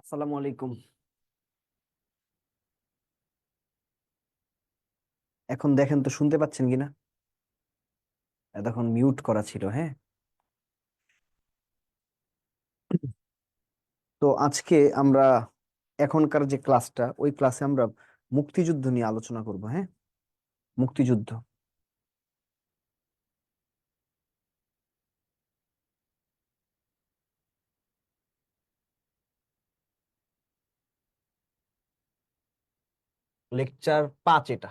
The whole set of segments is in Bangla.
আসসালামু আলাইকুম। এখন দেখেন তো শুনতে পাচ্ছেন কিনা? এতক্ষণ মিউট করা ছিল। হ্যাঁ, তো আজকে আমরা এখনকার যে ক্লাসটা, ওই ক্লাসে আমরা মুক্তিযুদ্ধ নিয়ে আলোচনা করব। হ্যাঁ, মুক্তিযুদ্ধ। লেকচার 5 এটা।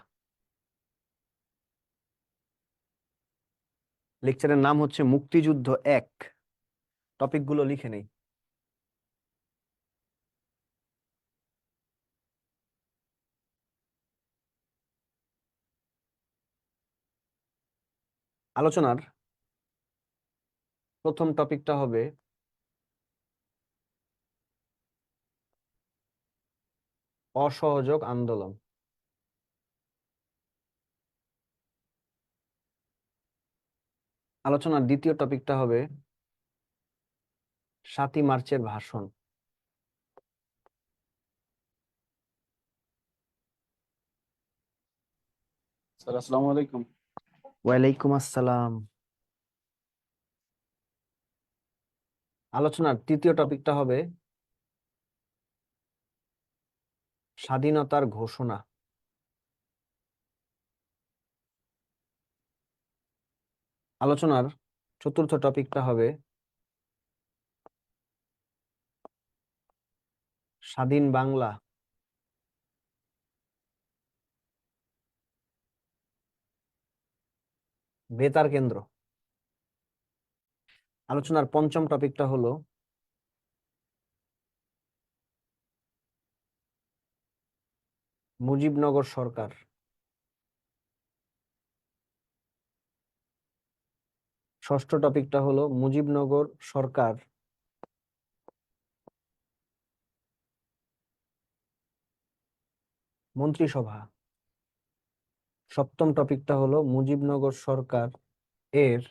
লেকচারের নাম হচ্ছে মুক্তিযুদ্ধ 1। টপিক গুলো লিখে নেই। আলোচনার প্রথম টপিকটা হবে অসহযোগ আন্দোলন। আলোচনার দ্বিতীয় টপিকটা হবে 7ই মার্চের ভাষণ। স্যার আসসালামু আলাইকুম। ওয়ালাইকুম আসসালাম। আলোচনার তৃতীয় টপিকটা হবে স্বাধীনতার ঘোষণা। আলোচনার চতুর্থ টপিকটা হবে স্বাধীন বাংলা, বেতার কেন্দ্র। আলোচনার পঞ্চম টপিকটা হলো মুজিবনগর সরকার। ষষ্ঠ টপিকটা হলো মুজিবনগর সরকার মন্ত্রিসভা। সপ্তম টপিকটা হলো মুজিবনগর সরকার এর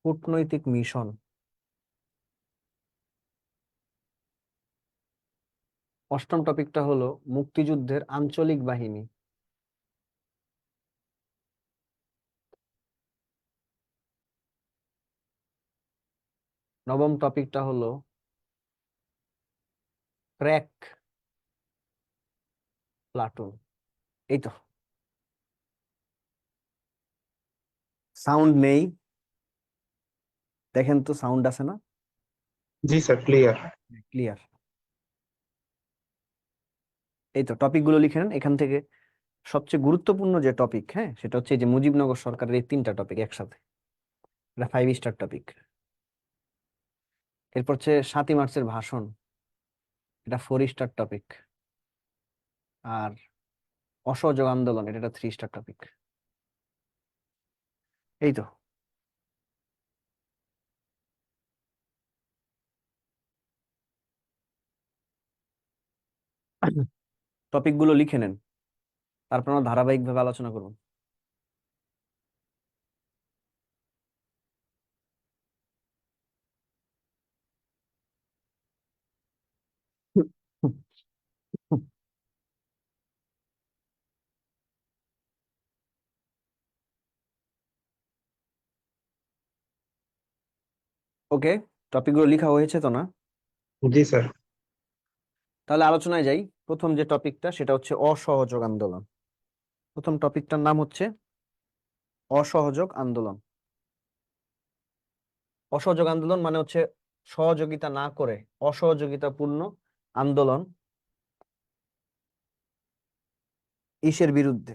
কূটনৈতিক মিশন। অষ্টম টপিকটা হলো মুক্তিযুদ্ধের আঞ্চলিক বাহিনী। নবম টপিকটা হলো ক্র্যাক প্লাটুন। এই তো। সাউন্ড নেই, দেখেন তো সাউন্ড আছে না? জি স্যার, ক্লিয়ার। ক্লিয়ার। এই তো, টপিক গুলো লিখে নেন এখান থেকে। সবচেয়ে গুরুত্বপূর্ণ যে টপিক, হ্যাঁ, সেটা হচ্ছে এই যে মুজিবনগর সরকারের এই 3টা টপিক একসাথে। এটা 5 স্টার টপিক। এরপর হচ্ছে 7ই মার্চের ভাষণ। এটা 4 স্টার টপিক। আর অসহযোগ আন্দোলন, এটা একটা 3 স্টার টপিক। এই তো। টপিক গুলো লিখে নেন, তারপর আমরা ধারাবাহিক ভাবে আলোচনা করব। ওকে, টপিক গুলো লেখা হয়েছে তো না? জি স্যার। তাহলে আলোচনায় যাই। প্রথম যে টপিকটা সেটা হচ্ছে অসহযোগ আন্দোলন। প্রথম টপিকটার নাম হচ্ছে অসহযোগ আন্দোলন। অসহযোগ আন্দোলন মানে হচ্ছে সহযোগিতা না করে অসহযোগিতাপূর্ণ আন্দোলন। ইসের বিরুদ্ধে,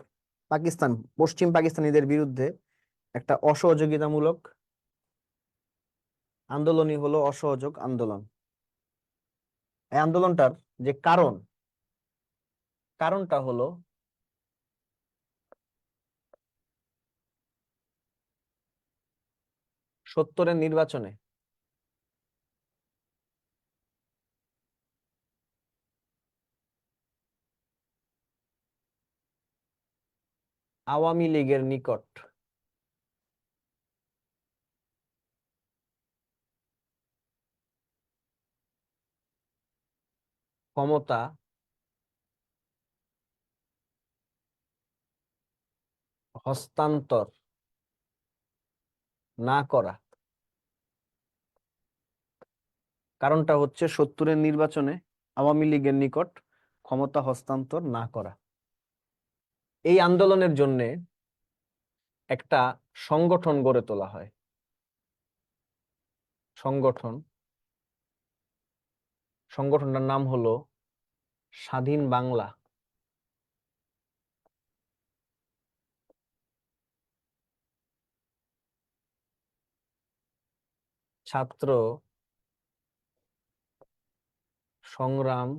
পাকিস্তান, পশ্চিম পাকিস্তানিদের বিরুদ্ধে একটা অসহযোগিতামূলক আন্দোলনই হলো অসহযোগ আন্দোলন। এই আন্দোলনটার যে কারণটা হলো সত্তরের নির্বাচনে আওয়ামী লীগের নিকট ক্ষমতা হস্তান্তর না করা। কারণটা হচ্ছে 70-এর নির্বাচনে আওয়ামী লীগের নিকট ক্ষমতা হস্তান্তর না করা। এই আন্দোলনের জন্য একটা সংগঠন গড়ে তোলা হয়। সংগঠনটার নাম হলো স্বাধীন বাংলা ছাত্র সংগ্রাম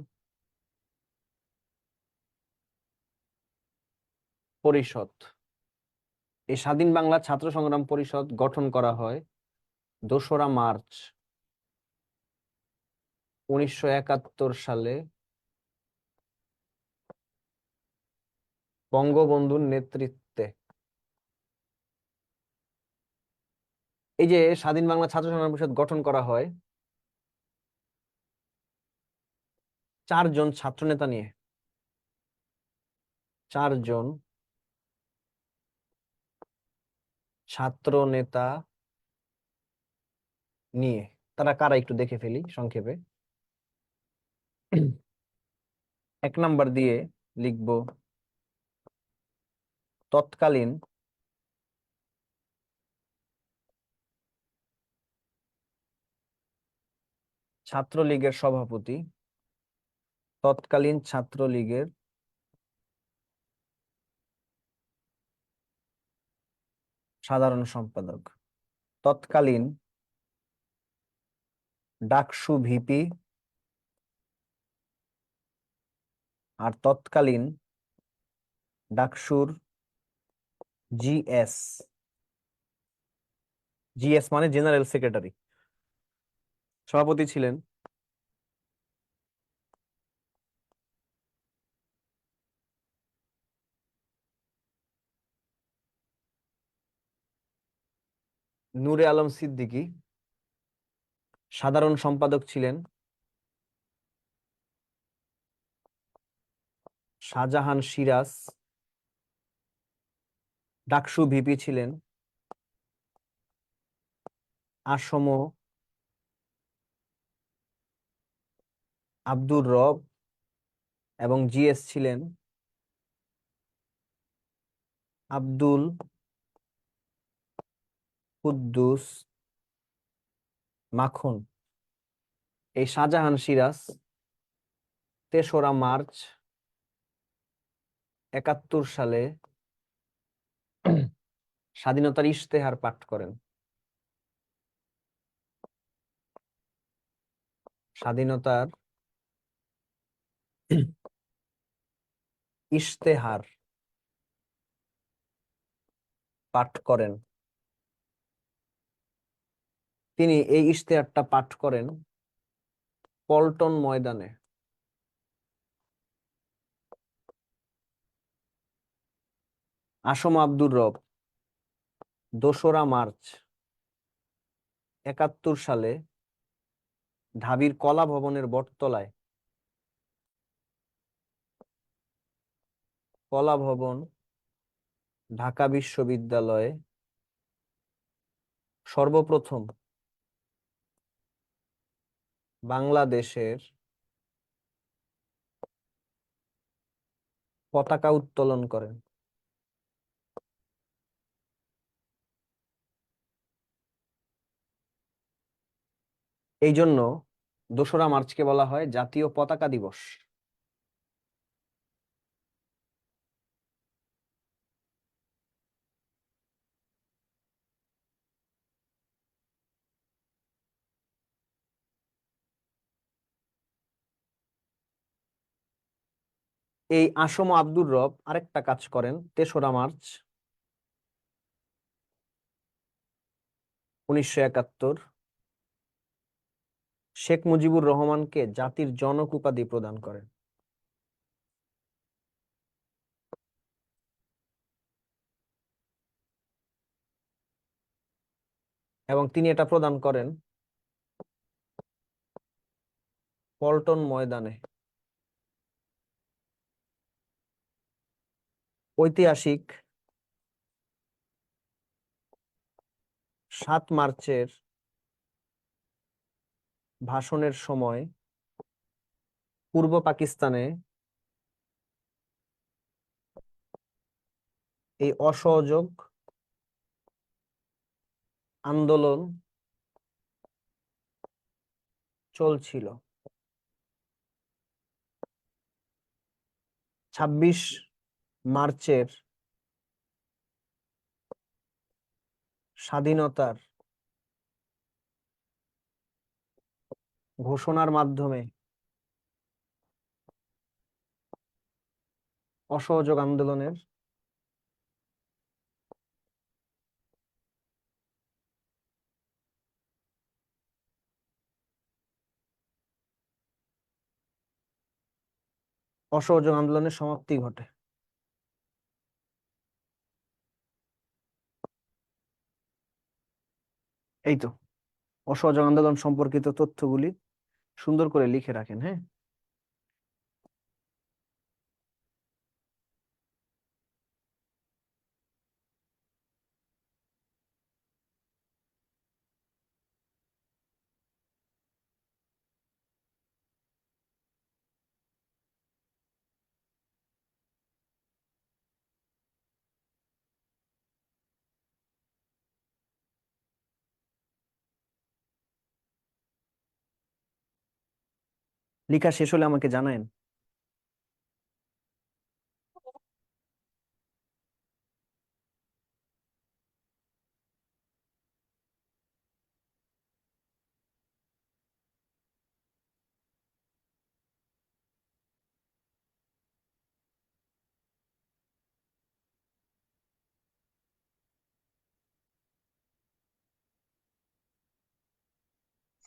পরিষদ। এই স্বাধীন বাংলা ছাত্র সংগ্রাম পরিষদ গঠন করা হয় 2রা মার্চ 1971 সালে বঙ্গবন্ধুর নেতৃত্বে। এই যে স্বাধীন বাংলা ছাত্র সংগ্রাম পরিষদ গঠন করা হয় 4 জন ছাত্রনেতা নিয়ে। 4 জন ছাত্র নেতা নিয়ে। তারা কারা একটু দেখে ফেলি সংক্ষেপে। 1 নাম্বার দিয়ে লিখব তৎকালীন ছাত্রলীগের সভাপতি, তৎকালীন ছাত্রলীগের সাধারণ সম্পাদক, তৎকালীন ডাকসু ভিপি আর তৎকালীন ডাকসুর জিএস। জিএস মানে জেনারেল সেক্রেটারি। সভাপতি ছিলেন নূরে আলম সিদ্দিকী। সাধারণ সম্পাদক ছিলেন শাহজাহান সিরাজ। ডাকসু ভিপি ছিলেন আসম আব্দুর রব এবং জিএস ছিলেন আব্দুল কুদ্দুস মাখন। এই শাহজাহান সিরাজ 3রা মার্চ 71 সালে স্বাধীনতার ইশতেহার পাঠ করেন। স্বাধীনতার ইশতেহার পাঠ করেন। তিনি এই ইশতেহারটা পাঠ করেন পল্টন ময়দানে। আসম আব্দুর রব 2রা মার্চ 71 সালে ঢাবির কলা ভবনের বটতলায়, কলা ভবন ঢাকা বিশ্ববিদ্যালয়ে সর্বপ্রথম বাংলাদেশের পতাকা উত্তোলন করেন। এই জন্য 2রা মার্চকে বলা হয় জাতীয় পতাকা দিবস। এই আসম আব্দুর রব আরেকটা কাজ করেন 3রা মার্চ 1971 শেখ মুজিবুর রহমানকে জাতির জনক উপাধি প্রদান করেন। এবং তিনি এটা প্রদান করেন পল্টন ময়দানে। ঐতিহাসিক 7 মার্চের ভাষণের সময় পূর্ব পাকিস্তানে এই অসহযোগ আন্দোলন চলছিল। 26 মার্চের স্বাধীনতার ঘোষণার মাধ্যমে অসহযোগ আন্দোলনের সমাপ্তি ঘটে। এই তো অসহযোগ আন্দোলন সম্পর্কিত তথ্যগুলি সুন্দর করে লিখে রাখেন। হ্যাঁ, লেখা শেষ হলে আমাকে জানায়েন।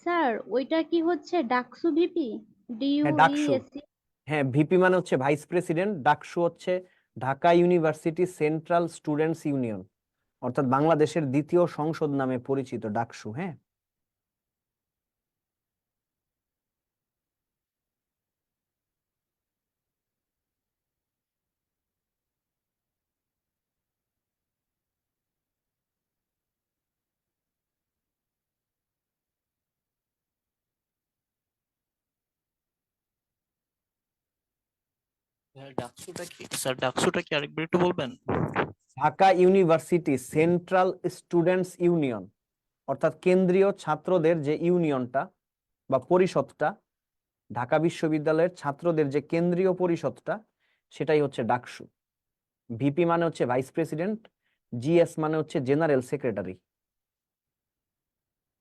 স্যার ওইটা কি হচ্ছে ডাকসু ভিপি? হ্যাঁ, ডাকসু। ডিইউইএসসি। হ্যাঁ, ভিপি মানে হচ্ছে ভাইস প্রেসিডেন্ট, ডাকসু হচ্ছে Dhaka university central students union, অর্থাৎ বাংলাদেশের দ্বিতীয় সংসদ নামে পরিচিত ডাকসু। হ্যাঁ, ডাকসুটা কি আরেকবার একটু বলবেন? Dhaka university central students union, অর্থাৎ কেন্দ্রীয় ছাত্রদের যে ইউনিয়নটা বা পরিষদটা, ঢাকা বিশ্ববিদ্যালয়ের ছাত্রদের যে কেন্দ্রীয় পরিষদটা, সেটাই হচ্ছে ডাকসু। ভিপি মানে হচ্ছে ভাইস প্রেসিডেন্ট, জিএস মানে হচ্ছে জেনারেল সেক্রেটারি।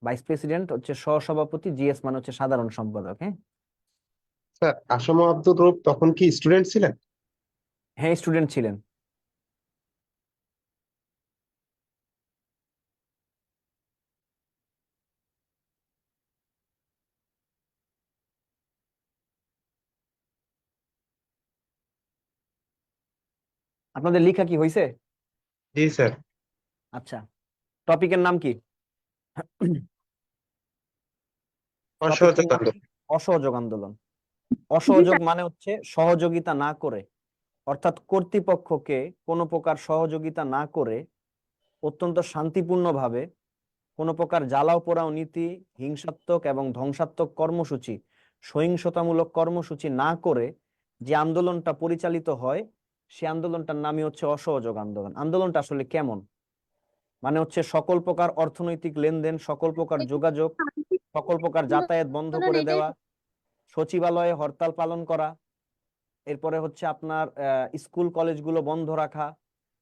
ভাইস প্রেসিডেন্ট হচ্ছে সহসভাপতি, জিএস মানে হচ্ছে সাধারণ সম্পাদক। হ্যাঁ, স্যার আসম আব্দুর রউফ তখন কি স্টুডেন্ট ছিলেন? হ্যাঁ, স্টুডেন্ট ছিলেন। আপনাদের লেখা কি হয়েছে? জি স্যার। আচ্ছা, টপিকের নাম কি? অসহযোগ টপিকের নাম কি? আন্দোলন। অসহযোগ আন্দোলন। জি অসহযোগ স্যার। মানে হচ্ছে সহযোগিতা না করে, অর্থাৎ কর্তৃপক্ষকে কোনো প্রকার সহযোগিতা না করে অত্যন্ত শান্তিপূর্ণভাবে কোনো প্রকার জ্বালাও পোড়াও নীতি, হিংসাত্মক এবং ধ্বংসাত্মক কর্মসূচি, সহিংসতামূলক কর্মসূচি না করে যে আন্দোলনটা পরিচালিত হয়, সে আন্দোলনটার নামই হচ্ছে অসহযোগ আন্দোলন। আন্দোলনটা আসলে কেমন? মানে হচ্ছে সকল প্রকার অর্থনৈতিক লেনদেন, সকল প্রকার যোগাযোগ, সকল প্রকার যাতায়াত বন্ধ আন্দোলন করে এটাই দেওয়া, সচিবালয়ে হরতাল পালন করা, এরপরে হচ্ছে আপনার স্কুল কলেজগুলো বন্ধ রাখা,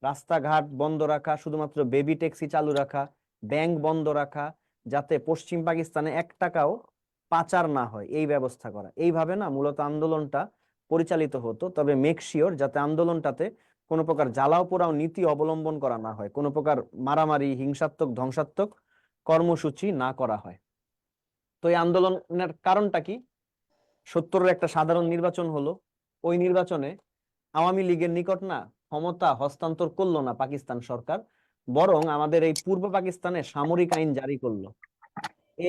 রাস্তাঘাট বন্ধ রাখা, শুধুমাত্র বেবি ট্যাক্সি চালু রাখা, ব্যাংক বন্ধ রাখা, যাতে পশ্চিম পাকিস্তানে 1 টাকাও পাচার না হয়, এই ব্যবস্থা করা। এইভাবে না মূলত আন্দোলনটা পরিচালিত হতো। তবে মেক শিওর যাতে আন্দোলনটাতে কোনো প্রকার জ্বালাও পোড়াও নীতি অবলম্বন করা না হয়, কোনো প্রকার মারামারি, হিংসাত্মক, ধ্বংসাত্মক কর্মসূচি না করা হয়। তো এই আন্দোলনের কারণটা কি? 70-এর একটা সাধারণ নির্বাচন হলো। ওই নির্বাচনে আওয়ামী লীগের নিকট না ক্ষমতা হস্তান্তর করলো না পাকিস্তান সরকার, বরং আমাদের এই পূর্ব পাকিস্তানে সামরিক আইন জারি করলো।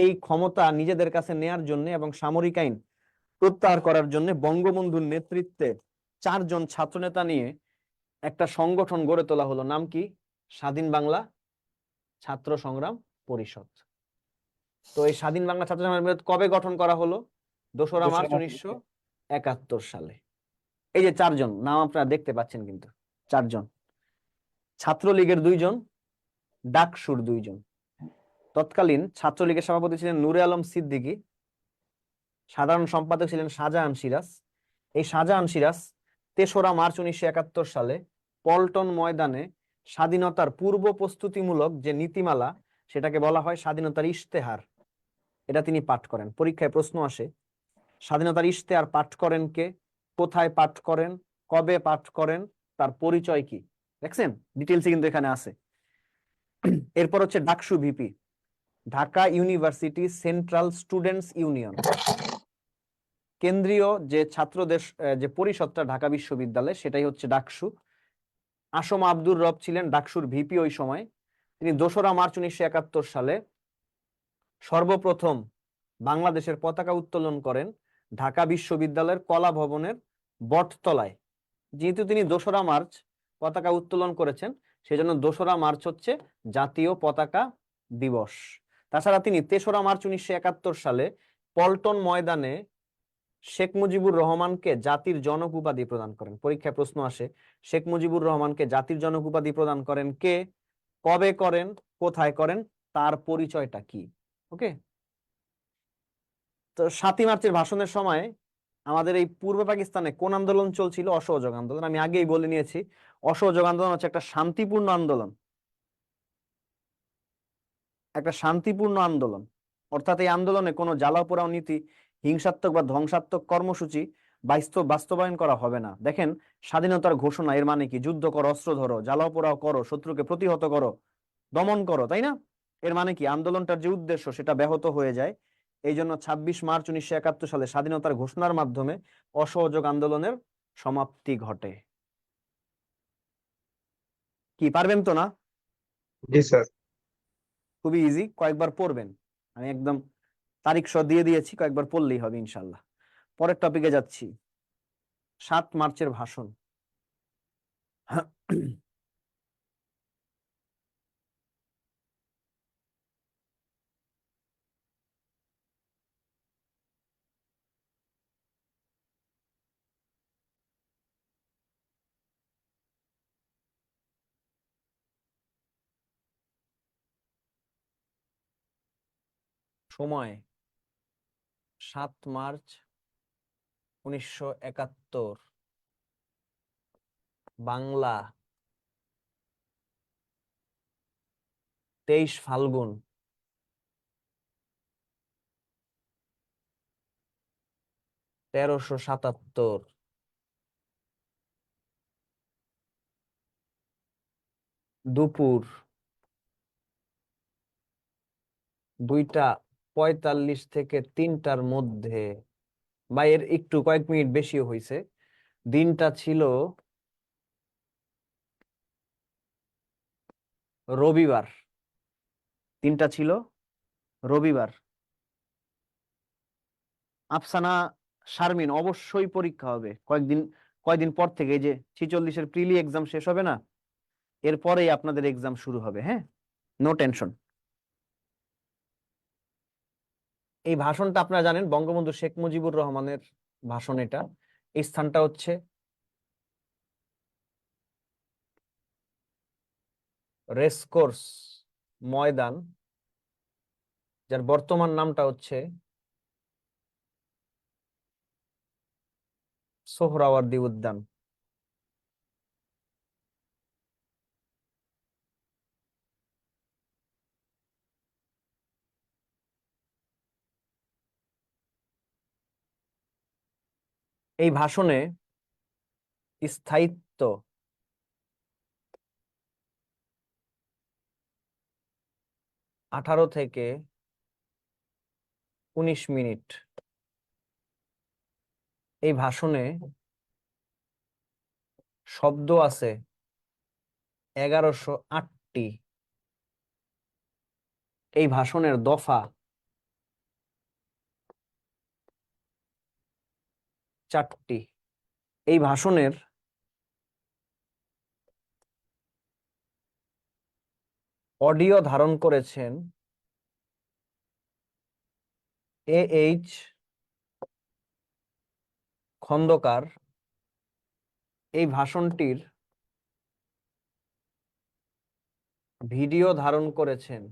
এই ক্ষমতা নিজেদের কাছে নেয়ার জন্য এবং সামরিক আইন প্রত্যাহার করার জন্য বঙ্গবন্ধুর নেতৃত্বে 4 জন ছাত্রনেতা নিয়ে একটা সংগঠন গড়ে তোলা হলো, নাম কি? স্বাধীন বাংলা ছাত্র সংগ্রাম পরিষদ। তো এই স্বাধীন বাংলা ছাত্র সংগ্রাম পরিষদ কবে গঠন করা হলো? 2রা মার্চ 1971 সালে। এই যে 4জন নাম আপনারা দেখতে পাচ্ছেন, কিন্তু 4জন, ছাত্রলীগের 2জন, ডাকসুর 2জন। তৎকালীন ছাত্রলীগের সভাপতি ছিলেন নূরে আলম সিদ্দিকী, সাধারণ সম্পাদক ছিলেন শাহজাহান সিরাজ। এই শাহজাহান সিরাজ 3রা মার্চ 1971 সালে পল্টন ময়দানে স্বাধীনতার পূর্ব প্রস্তুতিমূলক যে নীতিমালা, সেটাকে বলা হয় স্বাধীনতার ইশতেহার, এটা তিনি পাঠ করেন। পরীক্ষায় প্রশ্ন আসে, স্বাধীনতার ইশতেহার পাঠ করেন কে, কোথায় পাঠ করেন, কবে পাঠ করেন, তার পরিচয় কি? দেখছেন, ডিটেলসে কিন্তু এখানে আছে। এরপর হচ্ছে DUCSU VP, Dhaka university central students union, কেন্দ্রীয় যে ছাত্রদের যে পরিষদটা ঢাকা বিশ্ববিদ্যালয়, সেটাই হচ্ছে ডাকসু। আসম আব্দুর রব ছিলেন ডাকসুর ভিপি ওই সময়। তিনি 2রা মার্চ 1971 সালে সর্বপ্রথম বাংলাদেশের পতাকা উত্তোলন করেন ঢাকা বিশ্ববিদ্যালয়ের কলা ভবনের বটতলায়। যেহেতু তিনি 2রা মার্চ পতাকা উত্তোলন করেছেন, সেজন্য 2রা মার্চ হচ্ছে জাতীয় পতাকা দিবস। তাছাড়া তিনি 3রা মার্চ 1971 সালে পল্টন ময়দানে শেখ মুজিবুর রহমানকে জাতির জনক উপাধি প্রদান করেন। পরীক্ষায় প্রশ্ন আসে, শেখ মুজিবুর রহমানকে জাতির জনক উপাধি প্রদান করেন কে, কবে করেন, কোথায় করেন, তার পরিচয়টা কি? ওকে। তো 7ই মার্চের ভাষণের সময় আমাদের এই পূর্ব পাকিস্তানে কোন আন্দোলন চলছিল? অসহযোগ আন্দোলন। আমি আগেই বলে নিয়েছি, অসহযোগ আন্দোলন হচ্ছে একটা শান্তিপূর্ণ আন্দোলন, একটা শান্তিপূর্ণ আন্দোলন। অর্থাৎ এই আন্দোলনে কোনো জ্বালাও পোড়াও নীতি, হিংসাত্মক বা ধ্বংসাত্মক কর্মসূচি বাস্তবায়ন করা হবে না। দেখেন, স্বাধীনতার ঘোষণা, এর মানে কি? যুদ্ধ করো, অস্ত্র ধরো, জ্বালাও পোড়াও করো, শত্রুকে প্রতিহত করো, দমন করো, তাই না? এর মানে কি? আন্দোলনটার যে উদ্দেশ্য, সেটা ব্যাহত হয়ে যায়। এই জন্য 26 মার্চ 1971 সালে স্বাধীনতার ঘোষণার মাধ্যমে অসহযোগ আন্দোলনের সমাপ্তি ঘটে। কি পারবেন তো না? জি স্যার। খুবই ইজি, কয়েকবার পড়বেন। আমি একদম তারিখ সহ দিয়ে দিয়েছি, কয়েকবার পড়লেই হবে ইনশাল্লাহ। পরের টপিকে যাচ্ছি, 7 মার্চের ভাষণ। সময় 7 মার্চ 1971, বাংলা 23 ফাল্গুন 1377, দুপুর 2টা 45 থেকে 3টার মধ্যে, বা এর একটু কয়েক মিনিট বেশি হয়েছে। দিনটা ছিল রবিবার, দিনটা ছিল রবিবার। আফসানা শারমিন, অবশ্যই পরীক্ষা হবে কয়েকদিন পর থেকে। এই যে 46-এর প্রিলি এক্সাম শেষ হবে না, এরপরেই আপনাদের এক্সাম শুরু হবে, হ্যাঁ, নো টেনশন। এই ভাষণটা আপনারা জানেন, বঙ্গবন্ধু শেখ মুজিবুর রহমানের ভাষণ এটা। এই স্থানটা হচ্ছে রেসকোর্স ময়দান, যার বর্তমান নামটা হচ্ছে সোহরাওয়ার্দী উদ্যান। এই ভাষণে স্থায়িত্ব 18 থেকে 19 মিনিট। এই ভাষণে শব্দ আছে 1108টি। এই ভাষণের দফা 4টি। এই ভাষণের অডিও ধারণ করেছেন এইচ খন্দকার। এই ভাষণটির ভিডিও ধারণ করেছেন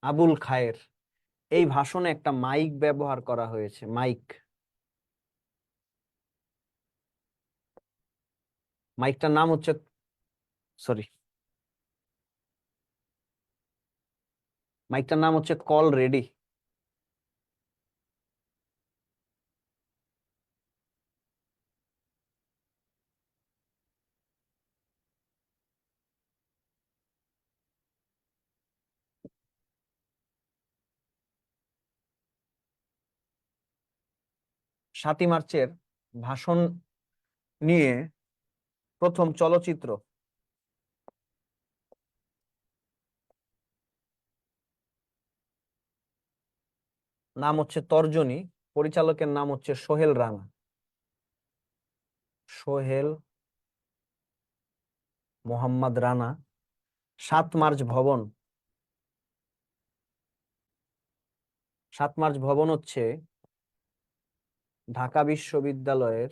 আবুল খায়ের। এই ভাষণে একটা মাইক ব্যবহার করা হয়েছে, মাইক। মাইকটার নাম হচ্ছে, সরি, মাইকটার নাম হচ্ছে কল রেডি। সাতই মার্চের ভাষণ নিয়ে প্রথম চলচ্চিত্র নাম হচ্ছে তর্জনী। পরিচালকের নাম হচ্ছে সোহেল রানা, সোহেল মোহাম্মদ রানা। 7 মার্চ ভবন। 7 মার্চ ভবন হচ্ছে ঢাকা বিশ্ববিদ্যালয়ের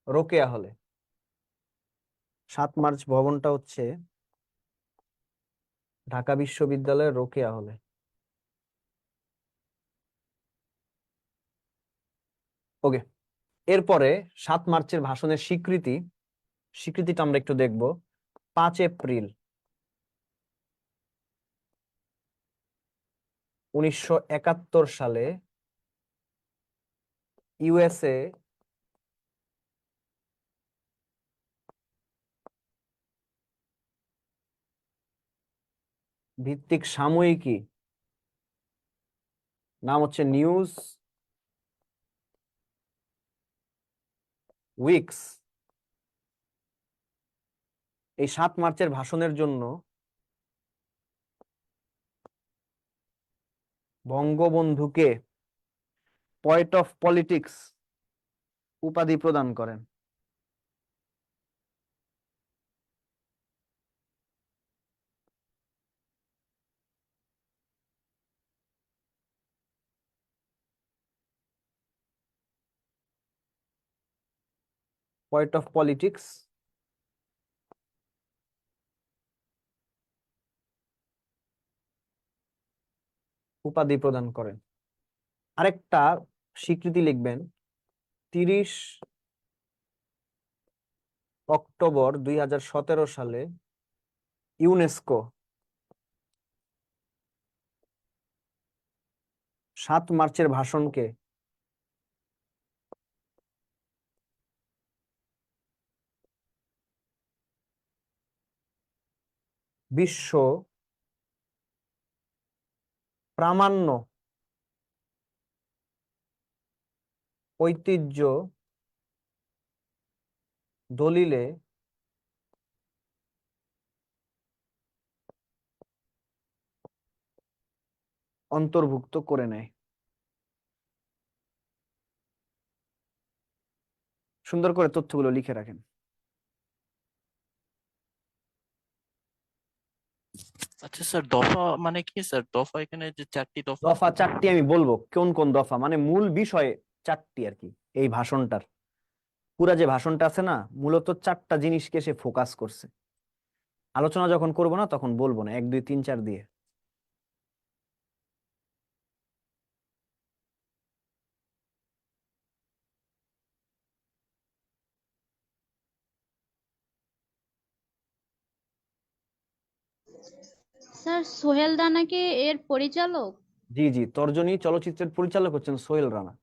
রোকেয়া হলে। 7 মার্চ ভবনটা হচ্ছে ঢাকা বিশ্ববিদ্যালয়ের রোকেয়া হলে। ওকে, এরপরে 7 মার্চের ভাষণের স্বীকৃতিটা আমরা একটু দেখব। 5 এপ্রিল 1971 সালে ইউএসএ ভিত্তিক সাময়িকী, নাম হচ্ছে নিউজ উইকস, এই 7 মার্চের ভাষণের জন্য বঙ্গবন্ধুকে পয়েট অফ পলিটিক্স উপাধি প্রদান করেন। পয়েট অফ পলিটিক্স উপাধি প্রদান করেন। আরেকটা স্বীকৃতি লিখবেন, 30 অক্টোবর 2017 সালে ইউনেস্কো 7 মার্চের ভাষণকে বিশ্ব প্রামাণ্য ঐতিহ্য দলিলে অন্তর্ভুক্ত করে নেয়। সুন্দর করে তথ্যগুলো লিখে রাখেন। আচ্ছা স্যার, দফা মানে কি স্যার? দফা এখানে যে 4টি দফা। দফা 4টি আমি বলবো কোন কোন দফা, মানে মূল বিষয় 4টি আর কি। এই ভাষণটার পুরা যে ভাষণটা আছে না, মূলত 4টা জিনিসকে সে ফোকাস করছে। আলোচনা যখন করব না তখন বলবো না 1 2 3 4 দিয়ে। স্যার সোহেল রানা কি এর পরিচালক? জি জি, তর্জনী চলচ্চিত্রের পরিচালক হচ্ছেন সোহেল রানা।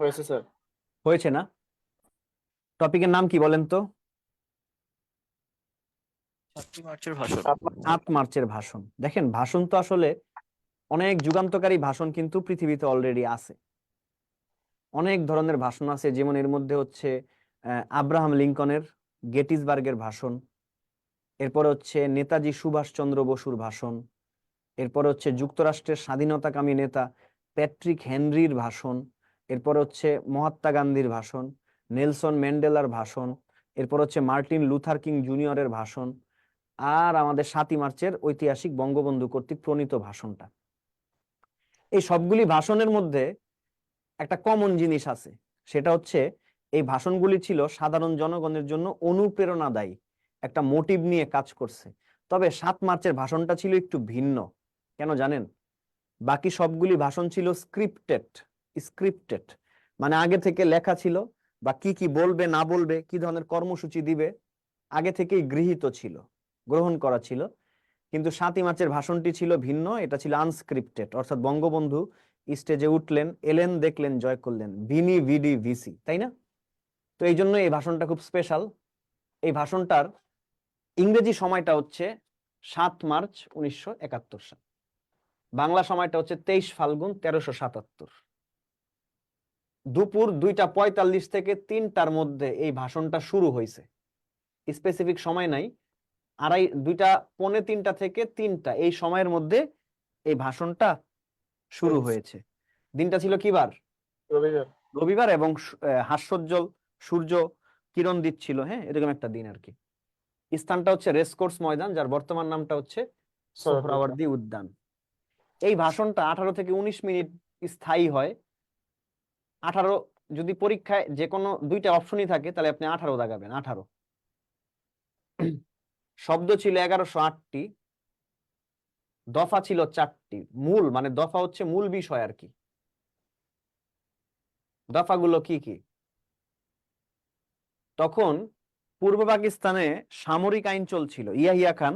হয়েছে স্যার। হয়েছে না? টপিকের নাম কি বলেন তো? 7ই মার্চের ভাষণ। 7 মার্চের ভাষণ। দেখেন, ভাষণ তো আসলে অনেক যুগান্তকারী ভাষণ কিন্তু পৃথিবীতে অলরেডি আছে। অনেক ধরনের ভাষণ আছে, যেমন এর মধ্যে হচ্ছে আব্রাহাম লিঙ্কনের গেটিসবার্গের ভাষণ, এরপরে হচ্ছে নেতাজি সুভাষচন্দ্র বসুর ভাষণ, এরপরে হচ্ছে যুক্তরাষ্ট্রের স্বাধীনতাকামী নেতা প্যাট্রিক হেনরির ভাষণ, এরপরে হচ্ছে মহাত্মা গান্ধীর ভাষণ, নেলসন ম্যান্ডেলার ভাষণ, এরপর হচ্ছে মার্টিন লুথার কিং জুনিয়রের ভাষণ, আর আমাদের 7ই মার্চের ঐতিহাসিক বঙ্গবন্ধু কর্তৃক প্রণীত ভাষণটা। এই সবগুলি ভাষণের মধ্যে একটা কমন জিনিস আছে, সেটা হচ্ছে এই ভাষণগুলি ছিল সাধারণ জনগণের জন্য অনুপ্রেরণাদায়ী, একটা মোটিভ নিয়ে কাজ করছে। তবে 7 মার্চের ভাষণটা ছিল একটু ভিন্ন। কেন জানেন? বাকি সবগুলি ভাষণ ছিল স্ক্রিপ্টেড। স্ক্রিপ্টেড মানে আগে থেকে লেখা ছিল, বা কি কি বলবে না বলবে, কি ধরনের কর্মসূচি দিবে, আগে থেকেই গৃহীত ছিল, গ্রহণ করা ছিল। কিন্তু 7ই মার্চের ভাষণটি ছিল ভিন্ন, এটা ছিল আনস্ক্রিপ্টেড। অর্থাৎ বঙ্গবন্ধু স্টেজে উঠলেন, এলেন, দেখলেন, জয় করলেন, ভিনি ভিডি ভিসি, তাই না? তো এই জন্য এই ভাষণটা খুব স্পেশাল। এই ভাষণটার ইংরেজি সময়টা হচ্ছে 7 মার্চ 1971 সাল, বাংলা সময়টা হচ্ছে 23 ফাল্গুন 1377। দুপুর 2টা 45 থেকে 3টার মধ্যে এই ভাষণটা শুরু হয়েছে। স্পেসিফিক সময় নাই, 2টা পৌনে 3টা থেকে 3টা এই সময়ের মধ্যে এই ভাষণটা শুরু হয়েছে। দিনটা ছিল কি বার? রবিবার। রবিবার, এবং হাস্যোজ্জ্বল সূর্য কিরণ দিচ্ছিল, হ্যাঁ, এরকম একটা দিন আর কি। স্থানটা হচ্ছে রেসকোর্স ময়দান, যার বর্তমান নামটা হচ্ছে সোহরাওয়ার্দী উদ্যান। এই ভাষণটা 18 থেকে 19 মিনিট স্থায়ী হয়। 18, যদি পরীক্ষায় যে কোনো 2টা অপশনই থাকে তাহলে আপনি 18 দাগাবেন। 18 শব্দ ছিল 1108টি, দফা ছিল 4টি। মূল মানে দফা হচ্ছে মূল বিষয় আর কি। দফাগুলো কি কি? তখন পূর্ব পাকিস্তানে সামরিক আইন চলছিল। ইয়াহিয়া খান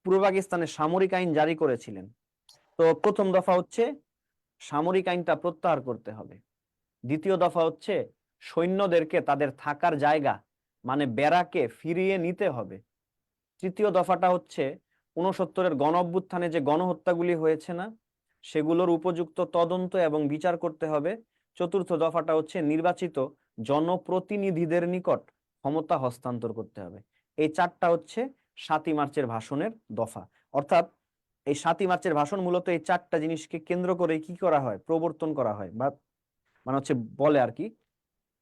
পূর্ব পাকিস্তানে সামরিক আইন জারি করেছিলেন। তো প্রথম দফা হচ্ছে সামরিক আইনটা প্রত্যাহার করতে হবে। দ্বিতীয় দফা হচ্ছে সৈন্যদেরকে তাদের থাকার জায়গা মানে ব্যারাকে ফিরিয়ে নিতে হবে। তৃতীয় দফাটা হচ্ছে 69-এর গণ অভ্যুত্থানে যে গণহত্যাগুলি হয়েছে না, সেগুলোর উপযুক্ত তদন্ত এবং বিচার করতে হবে। চতুর্থ দফাটা হচ্ছে নির্বাচিত জনপ্রতিনিধিদের নিকট ক্ষমতা হস্তান্তর করতে হবে। এই 4টা হচ্ছে 7ই মার্চের ভাষণের দফা। অর্থাৎ এই 7ই মার্চের ভাষণ মূলত এই 4টা জিনিসকে কেন্দ্র করে কি করা হয়, প্রবর্তন করা হয়, বা মানে হচ্ছে বলে আর কি।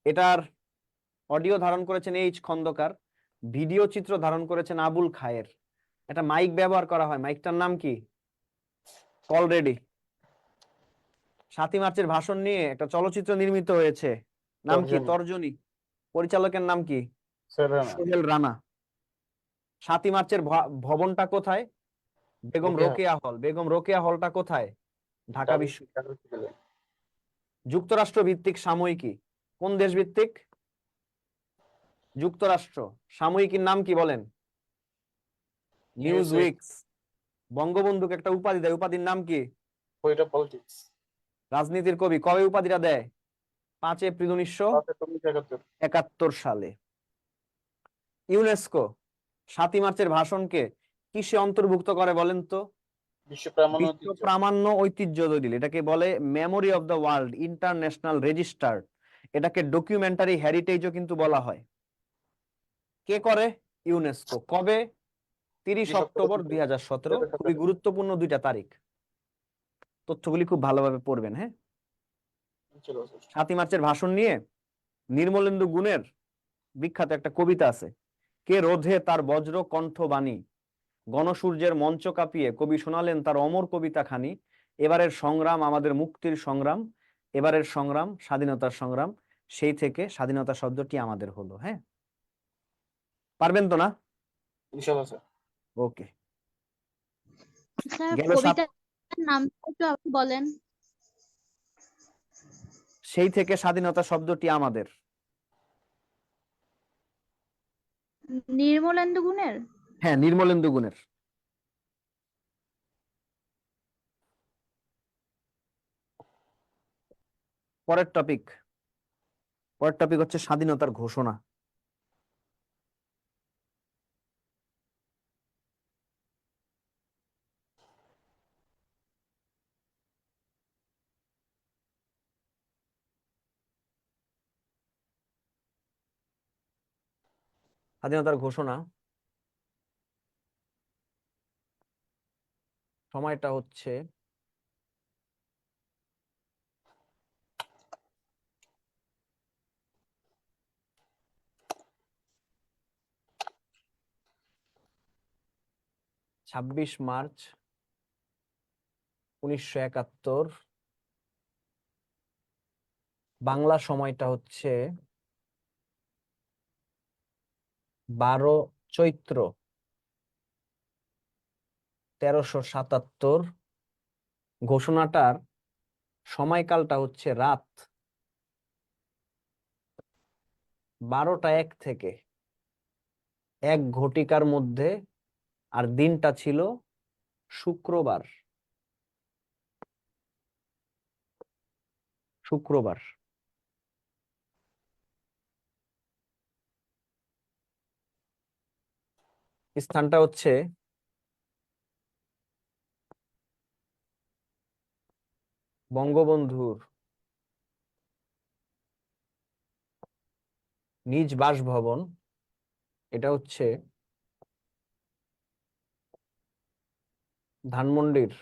এটার অডিও ধারণ করেছেন এইচ খন্দকার, ভিডিও চিত্র ধারণ করেছেন আবুল খায়ের। একটা মাইক ব্যবহার করা হয়, মাইকটার নাম কি? অলরেডি 7ই মার্চের ভাষণ নিয়ে একটা চলচ্চিত্র নির্মিত হয়েছে, নাম কি? তর্জনী। পরিচালকের নাম কি? সোহেল রানা। 7ই মার্চের ভবনটা কোথায়? বেগম রোকেয়া হল। বেগম রোকেয়া হলটা কোথায়? ঢাকা বিশ্ববিদ্যালয়। যুক্তরাষ্ট্র ভিত্তিক সাময়িকী, কোন দেশ ভিত্তিক? যুক্তরাষ্ট্র। সাময়িকীর নাম কি বলেন? News weeks. বঙ্গবন্ধুকে একটা উপাধি দেয়, উপাধির নাম কি? রাজনীতির কবি। কবে উপাধিটা দেয়? 5 এপ্রিল 1971 সালে। ইউনেস্কো 7ই মার্চের ভাষণকে কিসে অন্তর্ভুক্ত করে বলেন তো? বিশ্ব প্রামাণ্য ঐতিহ্য দলিল। এটাকে বলে memory of the world international register. এটাকে ডকুমেন্টারি হেরিটেজও কিন্তু বলা হয়। কে করে? ইউনেস্কো। কবে? 30 অক্টোবর 2017। খুবই গুরুত্বপূর্ণ 2টা তারিখ, তথ্যগুলি খুব ভালোভাবে পড়বেন। হ্যাঁ, 7ই মার্চের ভাষণ নিয়ে নির্মলেন্দু গুণের বিখ্যাত একটা কবিতা আছে, কে রোধে তার বজ্র কণ্ঠবাণী, গণসূর্যের মঞ্চ কাঁপিয়ে কবি শোনালেন তার অমর কবিতা খানি। এবারের সংগ্রাম আমাদের মুক্তির সংগ্রাম, এবারের সংগ্রাম স্বাধীনতার সংগ্রাম, সেই থেকে স্বাধীনতা শব্দটি আমাদের হলো। হ্যাঁ, পারবেন তো না? ইনশাআল্লাহ স্যার। ওকে। স্যার গেল কবিতার নামটা একটু আপনি বলেন। সেই থেকে স্বাধীনতা শব্দটি আমাদের। নির্মলেন্দু গুণের। হ্যাঁ, নির্মলেন্দু গুণের। পরের টপিক, পরের টপিক হচ্ছে স্বাধীনতার ঘোষণা। স্বাধীনতার ঘোষণা সময়টা হচ্ছে 26 মার্চ 1971। বাংলা সময়টা হচ্ছে 12 চৈত্র 1377। ঘোষণাটার সময়কালটা হচ্ছে রাত 12টা 1 থেকে 1 ঘটিকার মধ্যে, আর দিনটা ছিল শুক্রবার। শুক্রবার। স্থানটা হচ্ছে বঙ্গবন্ধুর নিজ বাসভবন, এটা হচ্ছে ধানমন্ডির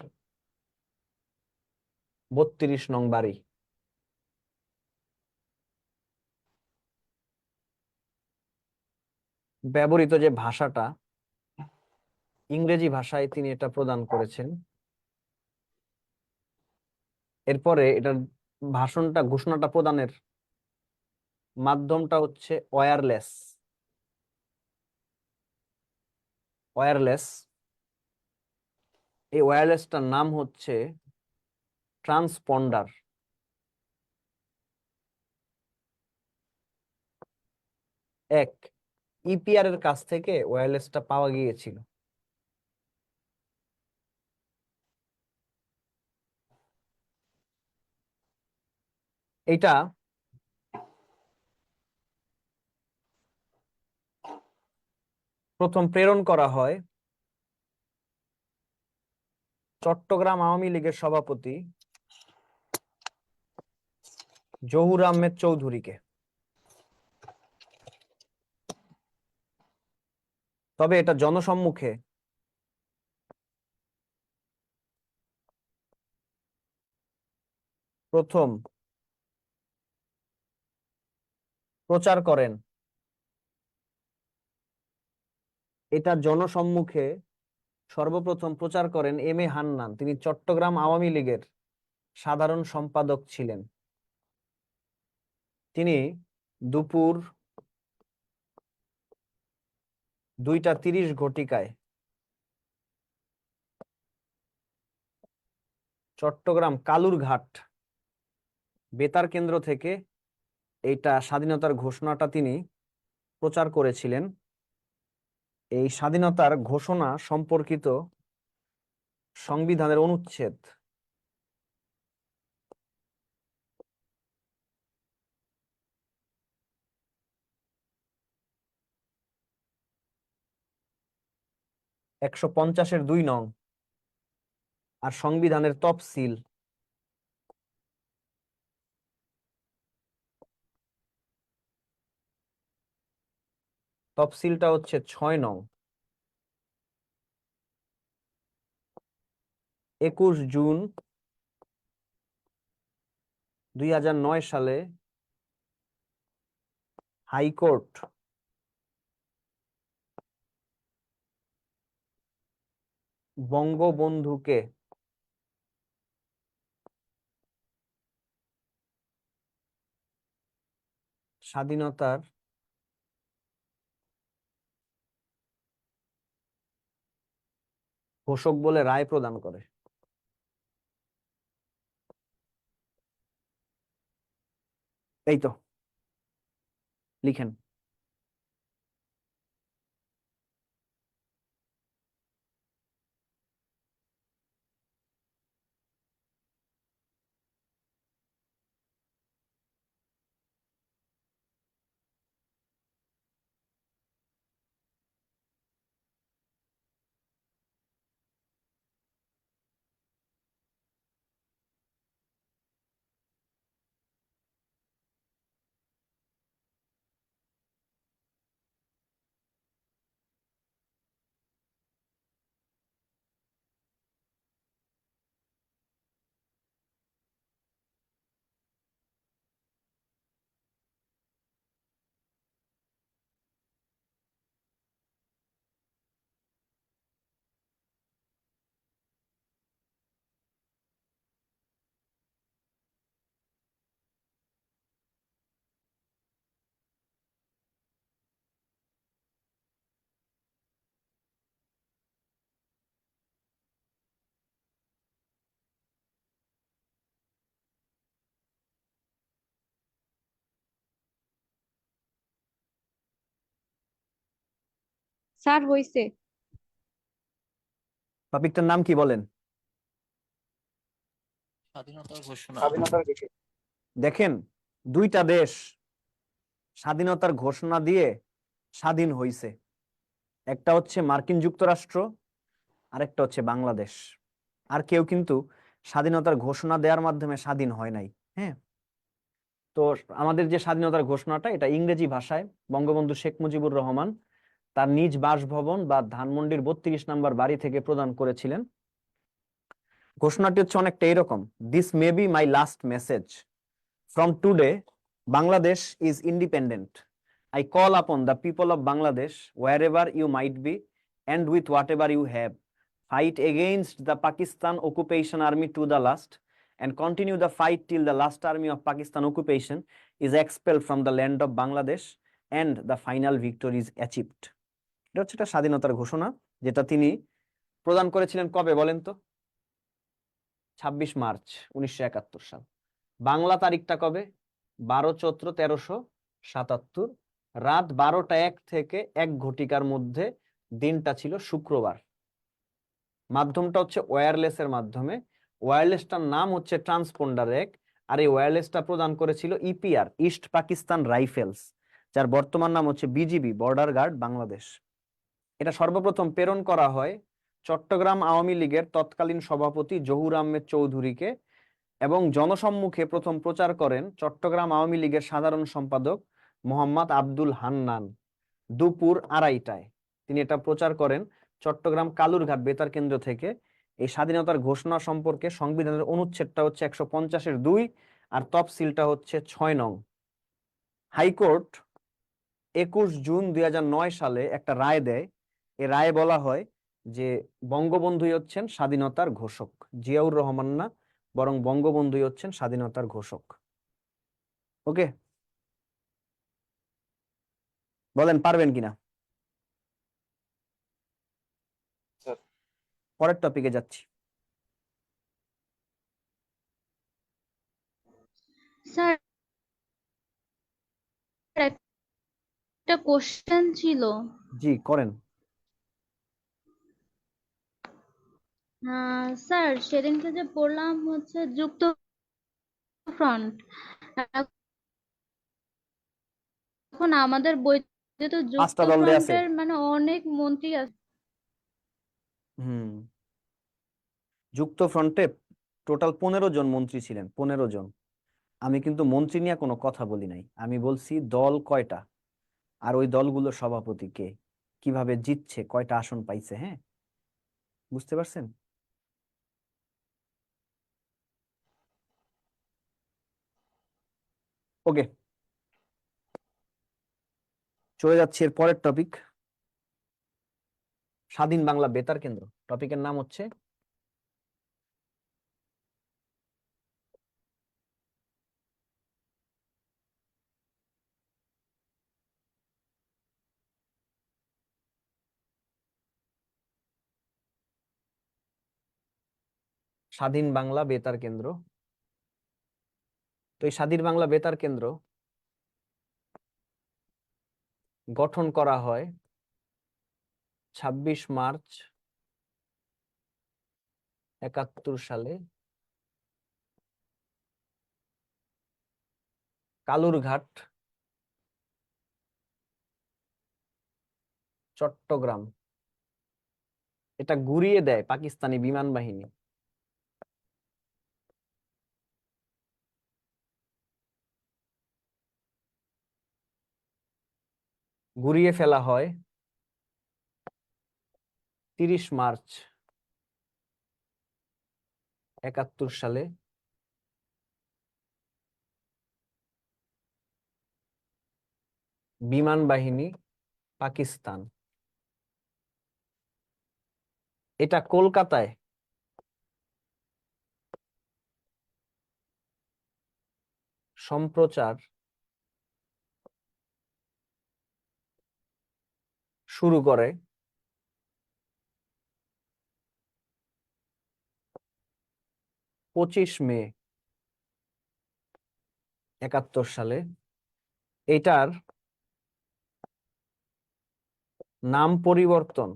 32 নং বাড়ি। ব্যবহৃত যে ভাষাটা, ইংরেজি ভাষায় তিনি এটা প্রদান করেছেন। এরপরে এটার ভাষণটা, ঘোষণাটা প্রদানের মাধ্যমটা হচ্ছে ওয়্যারলেস। ওয়্যারলেস, এই ওয়্যারলেসটার নাম হচ্ছে ট্রান্সপন্ডার। এক ইপিআর এর কাছ থেকে ওয়্যারলেসটা পাওয়া গিয়েছিল। এটা প্রথম প্রেরণ করা হয় চট্টগ্রাম আওয়ামী লীগের সভাপতি জহুর আহমেদ চৌধুরীকে। তবে এটা জনসম্মুখে প্রথম প্রচার করেন, এটা জনসম্মুখে সর্বপ্রথম প্রচার করেন এম এ হান্নান। তিনি চট্টগ্রাম আওয়ামী লীগের সাধারণ সম্পাদক ছিলেন। তিনি দুপুর 2টা 30 ঘটিকায় চট্টগ্রাম কালুরঘাট বেতার কেন্দ্র থেকে এইটা স্বাধীনতার ঘোষণাটা তিনি প্রচার করেছিলেন। এই স্বাধীনতার ঘোষণা সম্পর্কিত সংবিধানের অনুচ্ছেদ 150-2 নং আর সংবিধানের তফসিল তফসিলটা হচ্ছে 6 নং। 21 জুন 2009 সালে হাইকোর্ট বঙ্গবন্ধুকে স্বাধীনতার ঘোষক বলে রায় প্রদান করে। এই তো লিখেন। স্যার হইছে। টপিকটার নাম কি বলেন? স্বাধীনতার ঘোষণা। স্বাধীনতার ঘোষক। দেখেন, দুইটা দেশ স্বাধীনতার ঘোষণা দিয়ে স্বাধীন হইছে। একটা হচ্ছে মার্কিন যুক্তরাষ্ট্র, আরেকটা হচ্ছে বাংলাদেশ। আর কেউ কিন্তু স্বাধীনতার ঘোষণা দেওয়ার মাধ্যমে স্বাধীন হয় নাই। হ্যাঁ, তো আমাদের যে স্বাধীনতার ঘোষণাটা, এটা ইংরেজি ভাষায় বঙ্গবন্ধু শেখ মুজিবুর রহমান তার নিজ বাসভবন বা ধানমন্ডির 32 নম্বর বাড়ি থেকে প্রদান করেছিলেন। ঘোষণাটি হচ্ছে অনেকটা এরকম: this may be my last message from today, Bangladesh is independent. I call upon the people of Bangladesh, wherever you might be, and with whatever you have, fight against the Pakistan occupation army to the last, and continue the fight till the last army of Pakistan occupation is expelled from the land of Bangladesh and the final victory is achieved. এটা হচ্ছে একটা স্বাধীনতার ঘোষণা, যেটা তিনি প্রদান করেছিলেন কবে বলেন তো? 26 মার্চ 1971 সাল। বাংলা তারিখটা কবে? 12/4/1377, রাত 12টা 1 থেকে 1 ঘটিকার মধ্যে। দিনটা ছিল শুক্রবার। মাধ্যমটা হচ্ছে ওয়্যারলেসের মাধ্যমে। ওয়্যারলেসটার নাম হচ্ছে ট্রান্সপন্ডার 1, আর এই ওয়্যারলেসটা প্রদান করেছিল ইপিআর, ইস্ট পাকিস্তান রাইফেলস, যার বর্তমান নাম হচ্ছে বিজিবি, বর্ডার গার্ড বাংলাদেশ। এটা সর্বপ্রথম প্রেরণ করা হয় চট্টগ্রাম আওয়ামী লীগের তৎকালীন সভাপতি জহুর আহমেদ চৌধুরীকে, এবং জনসম্মুখে প্রথম প্রচার করেন চট্টগ্রাম আওয়ামী লীগের সাধারণ সম্পাদক মোহাম্মদ আব্দুল হান্নান। দুপুর 2:30টায় তিনি এটা প্রচার করেন চট্টগ্রাম কালুরঘাট বেতার কেন্দ্র থেকে। এই স্বাধীনতার ঘোষণা সম্পর্কে সংবিধানের অনুচ্ছেদটা হচ্ছে 150-2, আর তফসিলটা হচ্ছে 6 নং। হাইকোর্ট 21 জুন 2009 সালে একটা রায় দেয়। এই রায়ে বলা হয় যে বঙ্গবন্ধুই হচ্ছেন স্বাধীনতার ঘোষক, জিয়াউর রহমান না, বরং বঙ্গবন্ধুই হচ্ছেন স্বাধীনতার ঘোষক। ওকে, বলেন পারবেন কিনা? স্যার। পরের টপিকে যাচ্ছি। স্যার একটা কোশ্চেন ছিল। জি করেন। স্যার সেদিনকে যে পড়লাম হচ্ছে যুক্ত ফ্রন্ট, এখন আমাদের বইতে তো যুক্ত 5টা দল দেয়া আছে। ফ্রন্টের মানে অনেক মন্ত্রী আছে। হুম, যুক্ত ফ্রন্টে টোটাল 15 জন মন্ত্রী ছিলেন, 15 জন। আমি কিন্তু মন্ত্রী নিয়ে কোনো কথা বলি নাই, আমি বলছি দল কয়টা, আর ওই দলগুলোর সভাপতি কে, কিভাবে জিতছে, কয়টা আসন পাইছে। হ্যাঁ, বুঝতে পারছেন? ওকে, চলে যাচ্ছি এর পরের টপিক, স্বাধীন বাংলা বেতার কেন্দ্র। টপিকের নাম হচ্ছে স্বাধীন বাংলা বেতার কেন্দ্র। তো এই স্বাধীন বাংলা বেতার কেন্দ্র গঠন করা হয় 26 মার্চ 71 সালে কালুরঘাট, চট্টগ্রাম। এটা গুড়িয়ে দেয় পাকিস্তানি বিমান বাহিনী। গুড়িয়ে ফেলা হয় 30 মার্চ 71 সালে বিমান বাহিনী পাকিস্তান। এটা কলকাতায় সম্প্রচার শুরু করে 25 মে 71 সালে। এটার নাম পরিবর্তন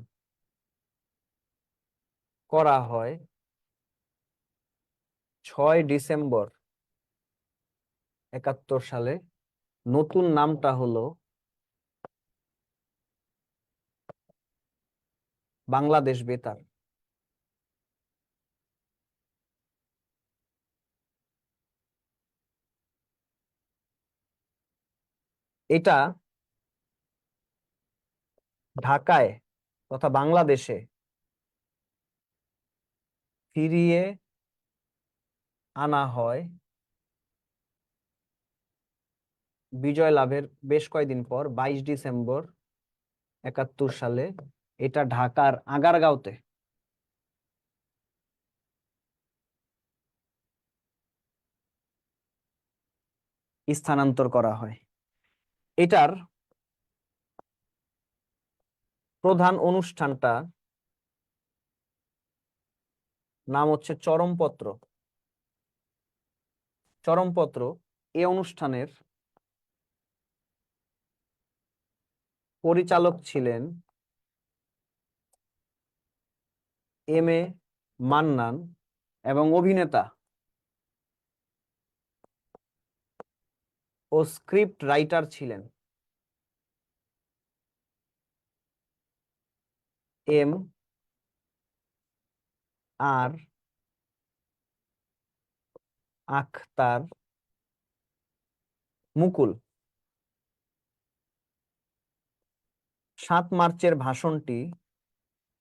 করা হয় 6 ডিসেম্বর 71 সালে। নতুন নামটা হলো বাংলাদেশ বেতার। এটা ঢাকায় তথা বাংলাদেশে ফিরিয়ে আনা হয় বিজয় লাভের বেশ কয়েকদিন পর, 22 ডিসেম্বর 71 সালে। এটা ঢাকার আগারগাঁওতে স্থানান্তর করা হয়। এটার প্রধান অনুষ্ঠানটা নাম হচ্ছে চরমপত্র। চরমপত্র এই অনুষ্ঠানের পরিচালক ছিলেন M.A. মান্নান এবং অভিনেতা ও স্ক্রিপ্ট রাইটার ছিলেন M.R. আখতার মুকুল। 7 মার্চের ভাষণটি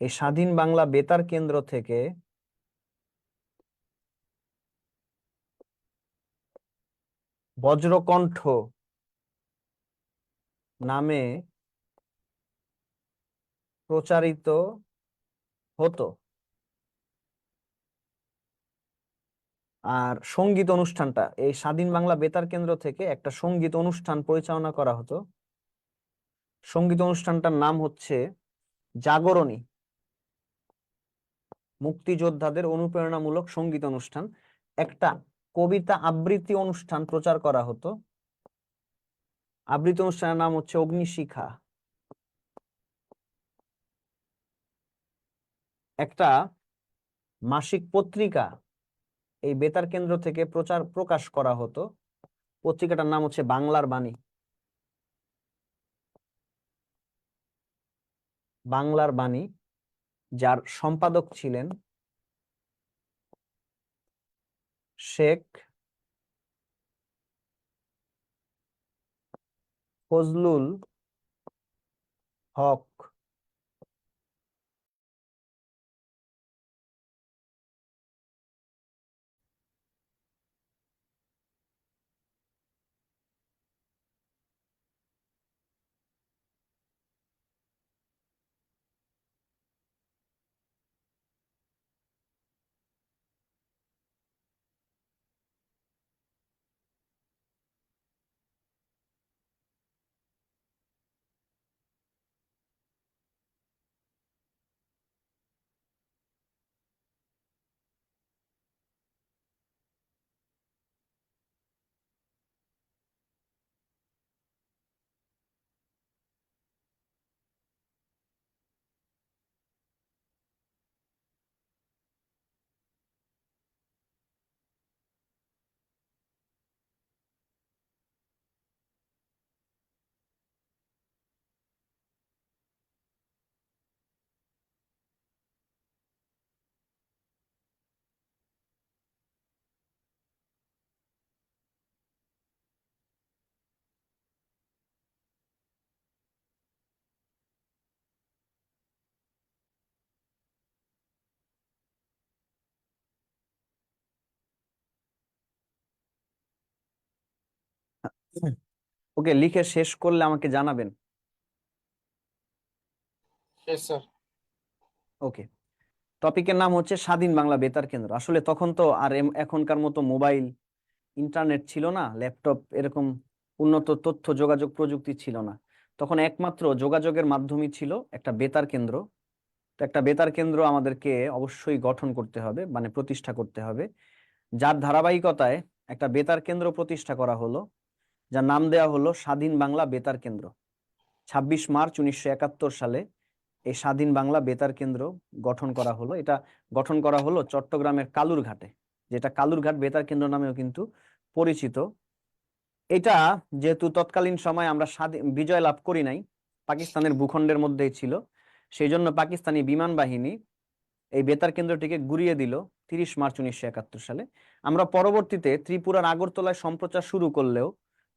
এই স্বাধীন বাংলা বেতার কেন্দ্র থেকে বজ্রকণ্ঠ নামে প্রচারিত হতো। আর সঙ্গীত অনুষ্ঠানটা এই স্বাধীন বাংলা বেতার কেন্দ্র থেকে একটা সঙ্গীত অনুষ্ঠান পরিচালনা করা হতো। সঙ্গীত অনুষ্ঠানটার নাম হচ্ছে জাগরণী, মুক্তিযোদ্ধাদের অনুপ্রেরণামূলক সঙ্গীত অনুষ্ঠান। একটা কবিতা আবৃত্তি অনুষ্ঠান প্রচার করা হতো। আবৃত্তি অনুষ্ঠানের নাম হচ্ছে অগ্নিশিখা। একটা মাসিক পত্রিকা এই বেতার কেন্দ্র থেকে প্রকাশ করা হতো। পত্রিকাটার নাম হচ্ছে বাংলার বাণী। বাংলার বাণী, যার সম্পাদক ছিলেন শেখ ফজলুল হক। ওকে, লিখে শেষ করলে আমাকে জানাবেন। Yes, sir. ওকে, টপিকের নাম হচ্ছে স্বাধীন বাংলা বেতার কেন্দ্র। আসলে তখন তো আর এখনকার মতো মোবাইল, ইন্টারনেট ছিল না, ল্যাপটপ, এরকম উন্নত তথ্য যোগাযোগ প্রযুক্তি ছিল না। তখন একমাত্র যোগাযোগের মাধ্যমই ছিল একটা বেতার কেন্দ্র। তো একটা বেতার কেন্দ্র আমাদেরকে অবশ্যই গঠন করতে হবে, মানে প্রতিষ্ঠা করতে হবে, যার ধারাবাহিকতায় একটা বেতার কেন্দ্র প্রতিষ্ঠা করা হলো, যার নাম দেওয়া হলো স্বাধীন বাংলা বেতার কেন্দ্র। 26 মার্চ 1971 সালে এই স্বাধীন বাংলা বেতার কেন্দ্র গঠন করা হলো। এটা গঠন করা হলো চট্টগ্রামের কালুরঘাটে, যেটা কালুরঘাট বেতার কেন্দ্র নামেও কিন্তু পরিচিত। এটা যেহেতু তৎকালীন সময় আমরা বিজয় লাভ করি নাই, পাকিস্তানের ভূখণ্ডের মধ্যেই ছিল, সেই জন্য পাকিস্তানি বিমান বাহিনী এই বেতার কেন্দ্রটিকে গুড়িয়ে দিল 30 মার্চ 1971 সালে। আমরা পরবর্তীতে ত্রিপুরার আগরতলায় সম্প্রচার শুরু করলেও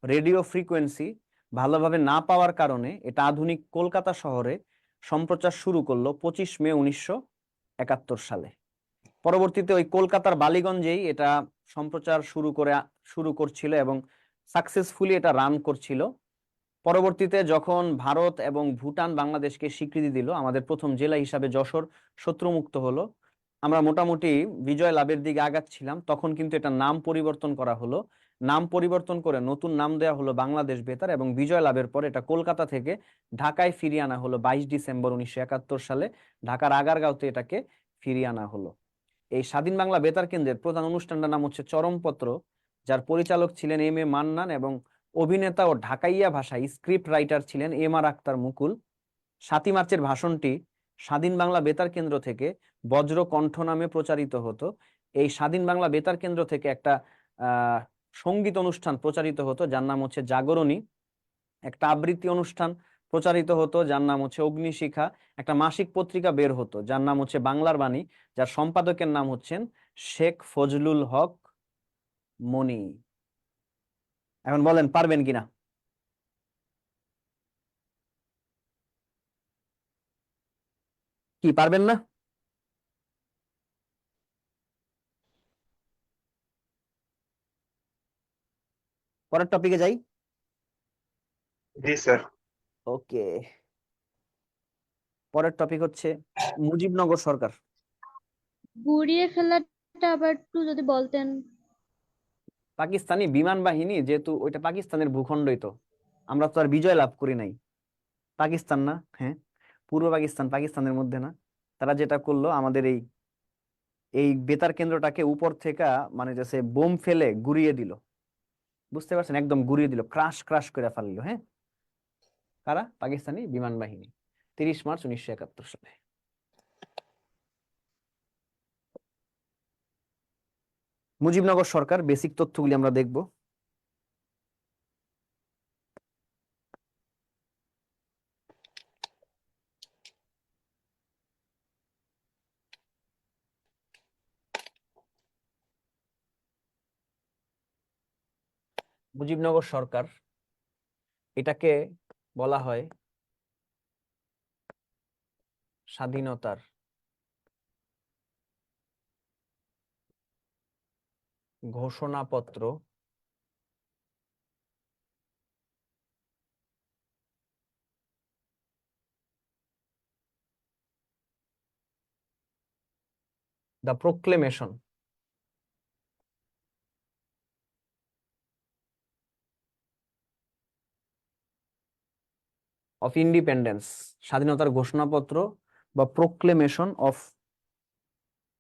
রেডিও ফ্রিকোয়েন্সি ভালোভাবে না পাওয়ার কারণে এটা আধুনিক কলকাতা শহরে সম্প্রচার শুরু করলো 25 মে 1971 সালে। পরবর্তীতে ওই কলকাতার বালিগঞ্জেই এটা সম্প্রচার শুরু করছিল এবং সাকসেসফুলি এটা রান করছিল। পরবর্তীতে যখন ভারত এবং ভুটান বাংলাদেশকে স্বীকৃতি দিল, আমাদের প্রথম জেলা হিসাবে যশোর শত্রুমুক্ত হলো, আমরা মোটামুটি বিজয় লাভের দিকে আগাচ্ছিলাম, তখন কিন্তু এটা নাম পরিবর্তন করা হলো। নাম পরিবর্তন করে নতুন নাম দেওয়া হলো বাংলাদেশ বেতার, এবং বিজয় লাভের পর এটা কলকাতা থেকে ঢাকায় ফিরিয়ে আনা হলো 22 ডিসেম্বর 1971 সালে। ঢাকার আগারগাঁওতে এটাকে ফিরিয়ে আনা হলো। এই স্বাধীন বাংলা বেতার কেন্দ্রের প্রধান অনুষ্ঠানটার নাম হচ্ছে চরমপত্র, যার পরিচালক ছিলেন এম এ মান্নান এবং অভিনেতা ও ঢাকাইয়া ভাষায় স্ক্রিপ্ট রাইটার ছিলেন এম আর আক্তার মুকুল। 7ই মার্চের ভাষণটি স্বাধীন বাংলা বেতার কেন্দ্র থেকে বজ্র কণ্ঠ নামে প্রচারিত হতো। এই স্বাধীন বাংলা বেতার কেন্দ্র থেকে একটা সঙ্গীত অনুষ্ঠান প্রচারিত হতো যার নাম হচ্ছে জাগরণী, একটা আবৃত্তি অনুষ্ঠান প্রচারিত হতো যার নাম হচ্ছে অগ্নিশিখা, একটা মাসিক পত্রিকা বের হতো যার নাম হচ্ছে বাংলার বাণী, যার সম্পাদকের নাম হচ্ছেন শেখ ফজলুল হক মনি। এখন বলেন পারবেন কিনা? কি পারবেন না? পরের টপিকে যাই। জি স্যার। ওকে, পরের টপিক হচ্ছে মুজিবনগর সরকার। গুড়িয়ে ফেলাটা আবার একটু যদি বলতেন। পাকিস্তানি বিমান বাহিনী, যেহেতু ওইটা পাকিস্তানের ভূখণ্ডই, তো আমরা তো আর বিজয় লাভ করি নাই, পাকিস্তান না, হ্যাঁ পূর্ব পাকিস্তান, পাকিস্তানের মধ্যে না। তারা যেটা করলো, আমাদের এই এই বেতার কেন্দ্রটাকে উপর থেকে মানে যে বোম ফেলে গুড়িয়ে দিল, বুঝতে পারছেন, একদম গুড়িয়ে দিল, ক্রাশ ক্রাশ করে ফেললো। হ্যাঁ, কারা? পাকিস্তানি বিমান বাহিনী, 30 মার্চ 1971 সালে। মুজিবনগর সরকার, বেসিক তথ্যগুলি আমরা দেখব। মুজিবনগর সরকার, এটাকে বলা হয় স্বাধীনতার ঘোষণাপত্র দ্য প্রোক্লেমেশন অফ ইন্ডিপেন্ডেন্স, স্বাধীনতার ঘোষণাপত্র বা প্রোক্লেমেশন অফ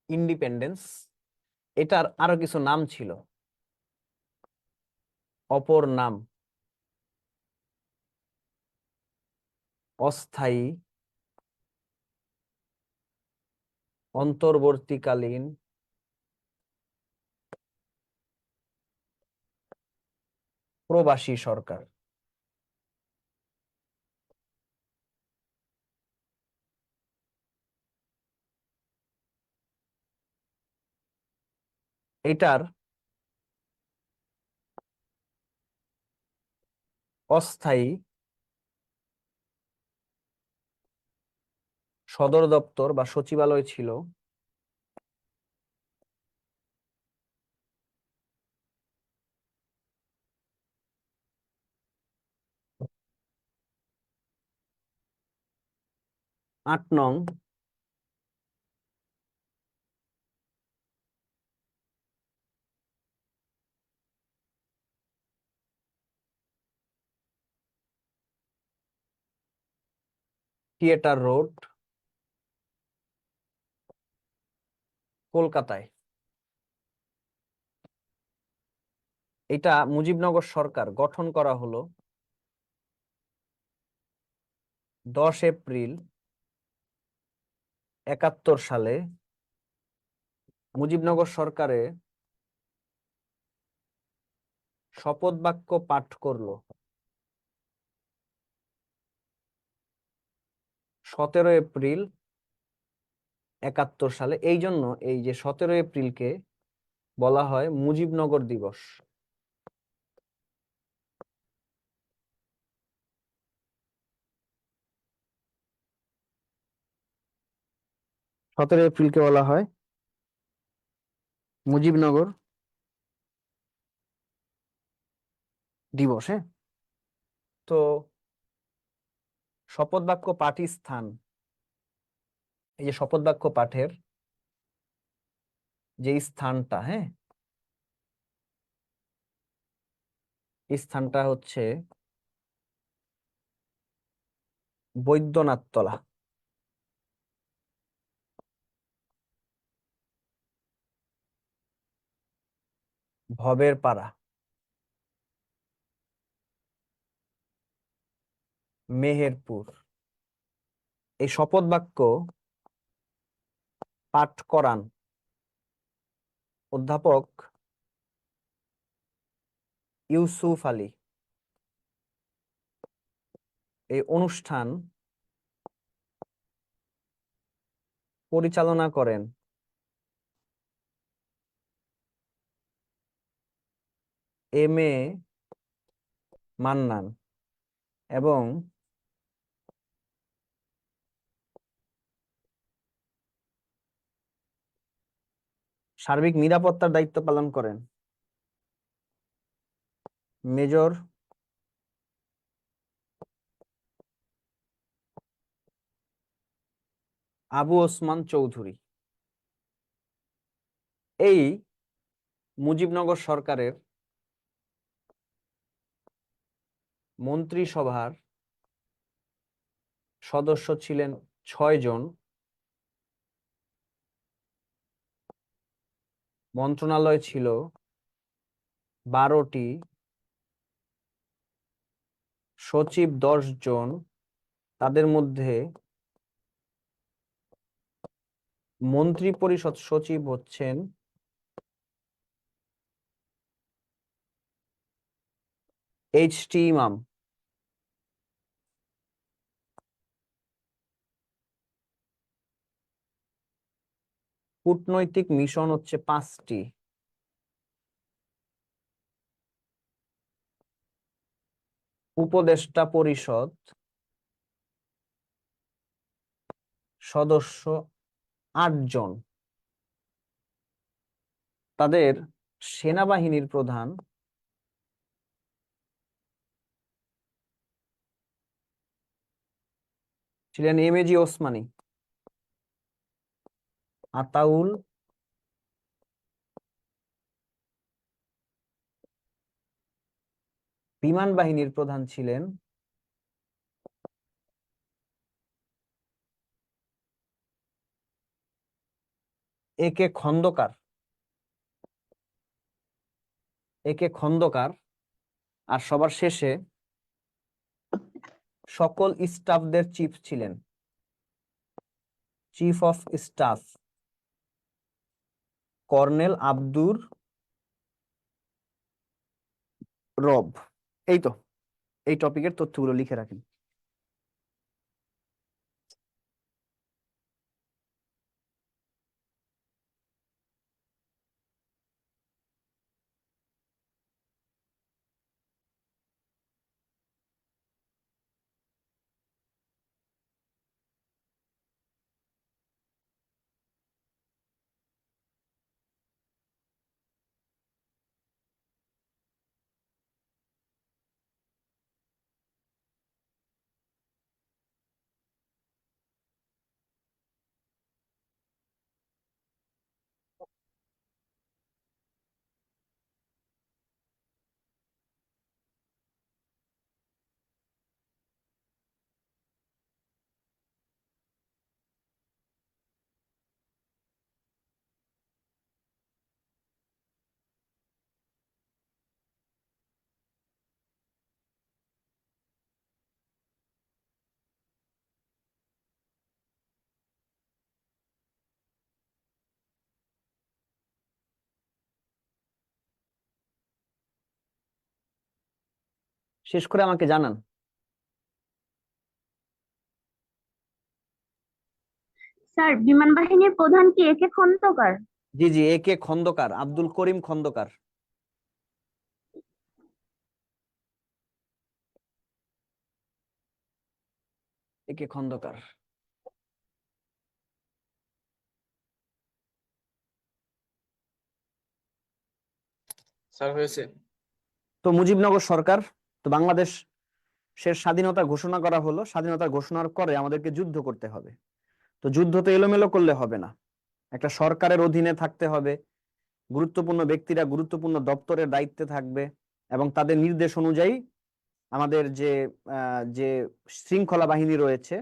ইন্ডিপেন্ডেন্স। এটার আরো কিছু নাম ছিল, অপর নাম অস্থায়ী, অন্তর্বর্তীকালীন, প্রবাসী সরকার। এটার অস্থায়ী সদর দপ্তর বা সচিবালয় ছিল আট নং থিয়েটার রোড, কলকাতায়। এটা মুজিবনগর সরকার গঠন করা হলো 10 এপ্রিল একাত্তর সালে মুজিবনগর সরকারে শপথ বাক্য পাঠ করলো 17 এপ্রিল 71 সালে। এই জন্য এই যে 17 এপ্রিলকে বলা হয় মুজিবনগর দিবস। সতেরো এপ্রিলকে বলা হয় মুজিবনগর দিবস। হ্যাঁ, তো শপথ বাক্য পাঠী স্থান, এই যে শপথ বাক্য পাঠের যে স্থানটা, হ্যাঁ, এই স্থানটা হচ্ছে বৈদ্যনাথতলা। ভবের পাড়া, মেহেরপুর। এই শপথ বাক্য পাঠ করান অধ্যাপক ইউসুফ আলী। এই অনুষ্ঠান পরিচালনা করেন এম.এ. মান্নান এবং সার্বিক নিরাপত্তার দায়িত্ব পালন করেন মেজর আবু ওসমান চৌধুরী। এই মুজিবনগর সরকারের মন্ত্রিসভার সদস্য ছিলেন 6 জন, মন্ত্রণালয় ছিল 12টি, সচিব 10 জন। তাদের মধ্যে মন্ত্রী পরিষদ সচিব হচ্ছেন H.T. ইমাম। কূটনৈতিক মিশন হচ্ছে 5টি। উপদেষ্টা পরিষদ সদস্য 8 জন। তাদের সেনাবাহিনীর প্রধান ছিলেন এম.এ.জি. ওসমানী, আতাউল, বিমান বাহিনীর প্রধান ছিলেন এ.কে. খন্দকার। আর সবার শেষে সকল স্টাফদের চিফ ছিলেন chief of staff colonel Abdur রব। এই তো, এই টপিকের তথ্যগুলো লিখে রাখেন। শেষ করে আমাকে জানান। স্যার, বিমান বাহিনীর প্রধান কি একে খন্দকার? জি জি, এ কে খন্দকার, আব্দুল করিম খন্দকার। এ কে খন্দকার। স্যার হয়েছে। তো মুজিবনগর সরকার, তো বাংলাদেশের স্বাধীনতা ঘোষণা করা হলো। স্বাধীনতা ঘোষণার পরে আমাদেরকে যুদ্ধ করতে হবে। তো যুদ্ধ তো এলোমেলো করলে হবে না, একটা সরকারের অধীনে থাকতে হবে, গুরুত্বপূর্ণ ব্যক্তিরা গুরুত্বপূর্ণ দপ্তরের দায়িত্বে থাকবে এবং তাদের নির্দেশ অনুযায়ী আমাদের যে শৃঙ্খলা বাহিনী রয়েছে,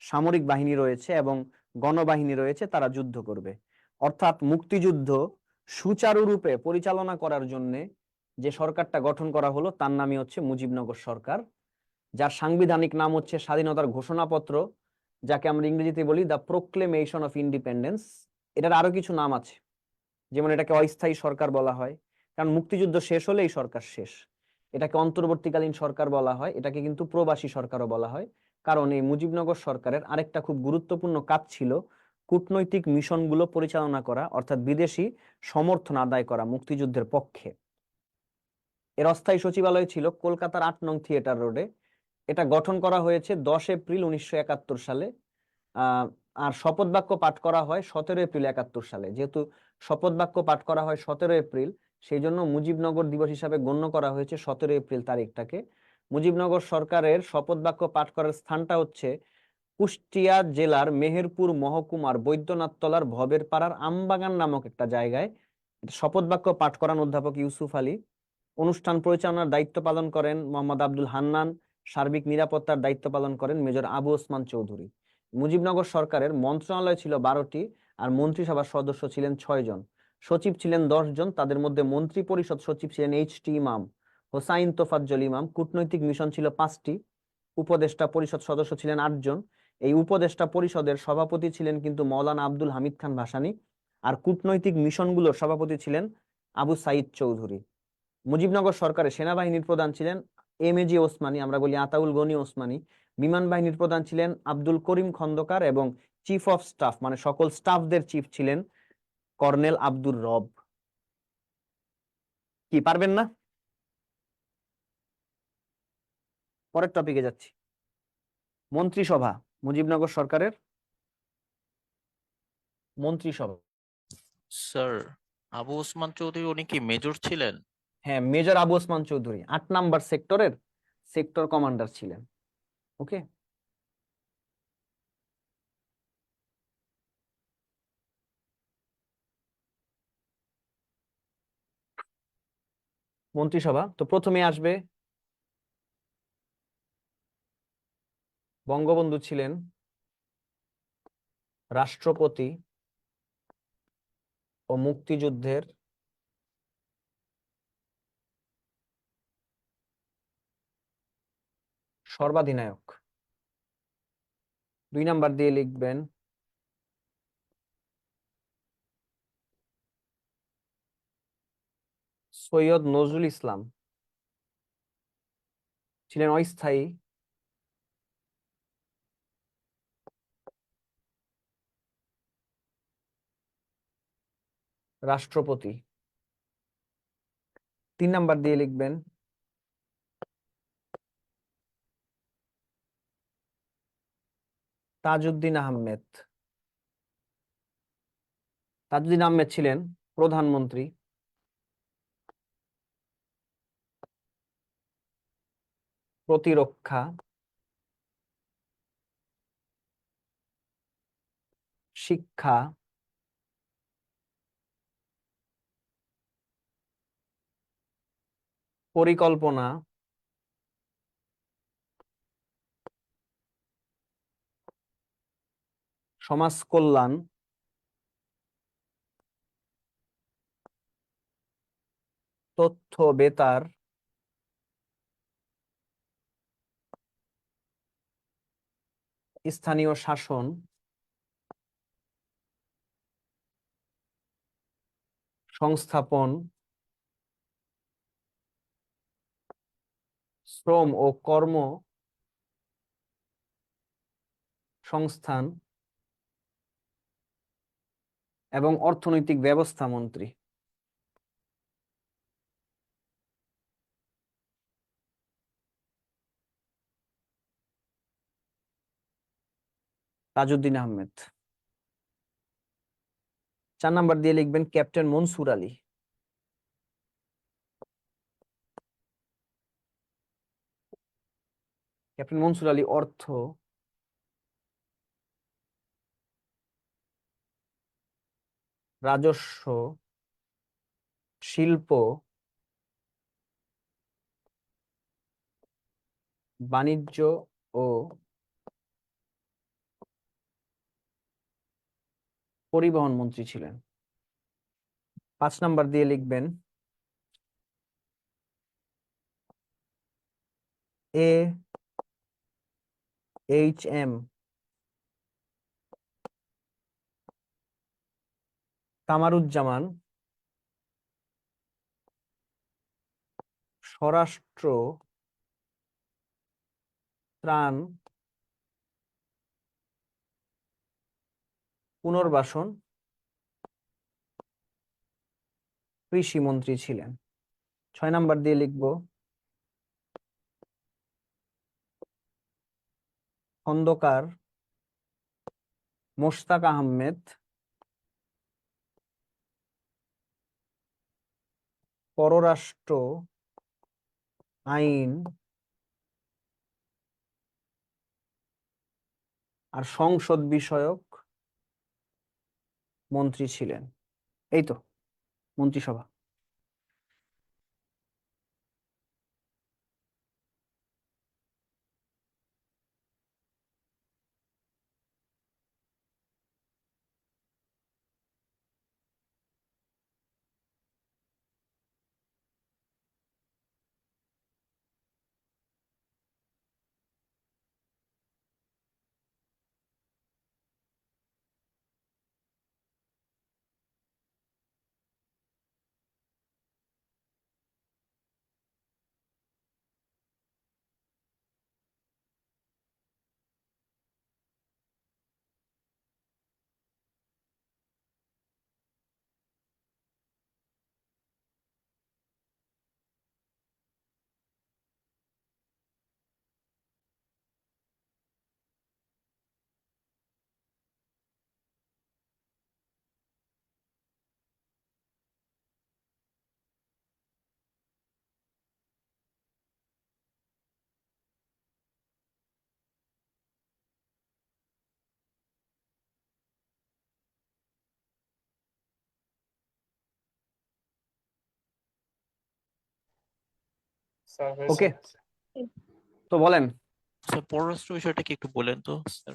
সামরিক বাহিনী রয়েছে এবং গণবাহিনী রয়েছে, তারা যুদ্ধ করবে। অর্থাৎ মুক্তিযুদ্ধ সুচারুরূপে পরিচালনা করার জন্য যে সরকারটা গঠন করা হলো তার নামই হচ্ছে মুজিবনগর সরকার, যার সাংবিধানিক নাম হচ্ছে স্বাধীনতার ঘোষণাপত্র, যাকে আমরা ইংরেজিতে বলি দ্য প্রোক্লেমেশন অফ ইন্ডিপেন্ডেন্স। এটার আরো কিছু নাম আছে, যেমন এটাকে অস্থায়ী সরকার বলা হয়, কারণ মুক্তিযুদ্ধ শেষ হলে এই সরকার শেষ। এটাকে অন্তর্বর্তীকালীন সরকার বলা হয়, এটাকে কিন্তু প্রবাসী সরকারও বলা হয়, কারণ এই মুজিবনগর সরকারের আরেকটা খুব গুরুত্বপূর্ণ কাজ ছিল কূটনৈতিক মিশনগুলো পরিচালনা করা, অর্থাৎ বিদেশি সমর্থন আদায় করা মুক্তিযুদ্ধের পক্ষে। এর অস্থায়ী সচিবালয় ছিল কলকাতার ৮ নং থিয়েটার রোডে। এটা গঠন করা হয়েছে 10 এপ্রিল 1971 সালে। আহ আর শপথ বাক্য পাঠ করা হয় 17 এপ্রিল 71 সালে। যেহেতু শপথ বাক্য পাঠ করা হয় 17 এপ্রিল, সেই জন্য মুজিবনগর দিবস হিসাবে গণ্য করা হয়েছে 17 এপ্রিল তারিখটাকে। মুজিবনগর সরকারের শপথ বাক্য পাঠ করার স্থানটা হচ্ছে কুষ্টিয়া জেলার মেহেরপুর মহকুমার বৈদ্যনাথতলার ভবের পাড়ার আমবাগান নামক একটা জায়গায়। শপথ বাক্য পাঠ করান অধ্যাপক ইউসুফ আলী। অনুষ্ঠান পরিচালনার দায়িত্ব পালন করেন মোহাম্মদ আব্দুল হান্নান। সার্বিক নিরাপত্তার দায়িত্ব পালন করেন মেজর আবু ওসমান চৌধুরী। মুজিবনগর সরকারের মন্ত্রণালয় ছিল 12টি, আর মন্ত্রিসভার সদস্য ছিলেন 6 জন। সচিব ছিলেন 10 জন, তাদের মধ্যে মন্ত্রী পরিষদ সচিব ছিলেন এইচ.টি. ইমাম, হোসাইন তোফাজ্জল ইমাম। কূটনৈতিক মিশন ছিল 5টি। উপদেষ্টা পরিষদ সদস্য ছিলেন 8 জন। এই উপদেষ্টা পরিষদের সভাপতি ছিলেন কিন্তু মৌলানা আব্দুল হামিদ খান ভাসানী, আর কূটনৈতিক মিশনগুলোর সভাপতি ছিলেন আবু সাইদ চৌধুরী। মুজিবনগর সরকারের সেনাবাহিনীর প্রধান ছিলেন এম.এ.জি. ওসমানী, আমরা বলি আতাউল গনি ওসমানী। বিমান বাহিনীর প্রধান ছিলেন আব্দুল করিম খন্দকার এবং চিফ অফ স্টাফ মানে সকল স্টাফদের চিফ ছিলেন কর্নেল আব্দুর রব। কি পারবেন না? পরের টপিকে যাচ্ছি। মন্ত্রিসভা, মুজিবনগর সরকারের মন্ত্রিসভা। স্যার, আবু ওসমান চৌধুরী উনি কি মেজর ছিলেন? হ্যাঁ, মেজর আবু ওসমান চৌধুরী 8 নম্বর সেক্টরের সেক্টর কমান্ডার ছিলেন। ওকে। মন্ত্রিসভা, তো প্রথমে আসবে বঙ্গবন্ধু ছিলেন রাষ্ট্রপতি ও মুক্তিযুদ্ধের সর্বাধিনায়ক। 2 নাম্বার দিয়ে লিখবেন সৈয়দ নজরুল ইসলাম ছিলেন অস্থায়ী রাষ্ট্রপতি। 3 নাম্বার দিয়ে লিখবেন তাজউদ্দিন আহমেদ। তাজউদ্দিন আহমেদ ছিলেন প্রধানমন্ত্রী, প্রতিরক্ষা, শিক্ষা, পরিকল্পনা, সমাজ কল্যাণ, তথ্য বেতার, স্থানীয় শাসন, সংস্থাপন, শ্রম ও কর্ম সংস্থান এবং অর্থনৈতিক ব্যবস্থা মন্ত্রী। তাজউদ্দিন আহমেদ। 4 নাম্বার দিয়ে লিখবেন ক্যাপ্টেন মনসুর আলী। ক্যাপ্টেন মনসুর আলী অর্থ, রাজস্ব, শিল্প, বাণিজ্য ও পরিবহন মন্ত্রী ছিলেন। 5 নাম্বার দিয়ে লিখবেন AHM কামারুজ্জামান স্বরাষ্ট্র, ত্রাণ, পুনর্বাসন, কৃষি মন্ত্রী ছিলেন। 6 নাম্বার দিয়ে লিখব খন্দকার মোশতাক আহমেদ পররাষ্ট্র আইন আর সংসদ বিষয়ক মন্ত্রী ছিলেন। এই তো মন্ত্রিসভা। স্যার হয়েছে। ওকে, তো বলেন স্যার পররাষ্ট্র বিষয়টা কি একটু বলেন তো স্যার?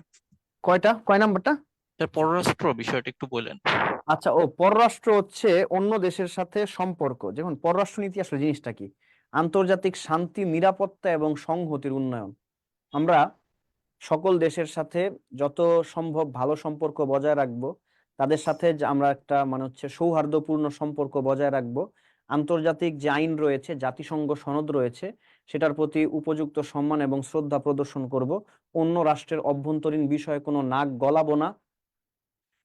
কয় নাম্বারটা? স্যার পররাষ্ট্র বিষয়টা একটু বলেন। আচ্ছা, পররাষ্ট্র হচ্ছে অন্য দেশের সাথে সম্পর্ক। যেমন পররাষ্ট্রনীতি আসলে জিনিসটা কি? আন্তর্জাতিক শান্তি, নিরাপত্তা এবং সংহতির উন্নয়ন। আমরা সকল দেশের সাথে যত সম্ভব ভালো সম্পর্ক বজায় রাখবো, তাদের সাথে যে আমরা একটা মানে হচ্ছে সৌহার্দ্যপূর্ণ সম্পর্ক বজায় রাখবো। আন্তর্জাতিক যে আইন রয়েছে, জাতিসংঘ সনদ রয়েছে, সেটার প্রতি উপযুক্ত সম্মান এবং শ্রদ্ধা প্রদর্শন করব। অন্য রাষ্ট্রের অভ্যন্তরীণ বিষয়ে কোনো নাক গলাবো না।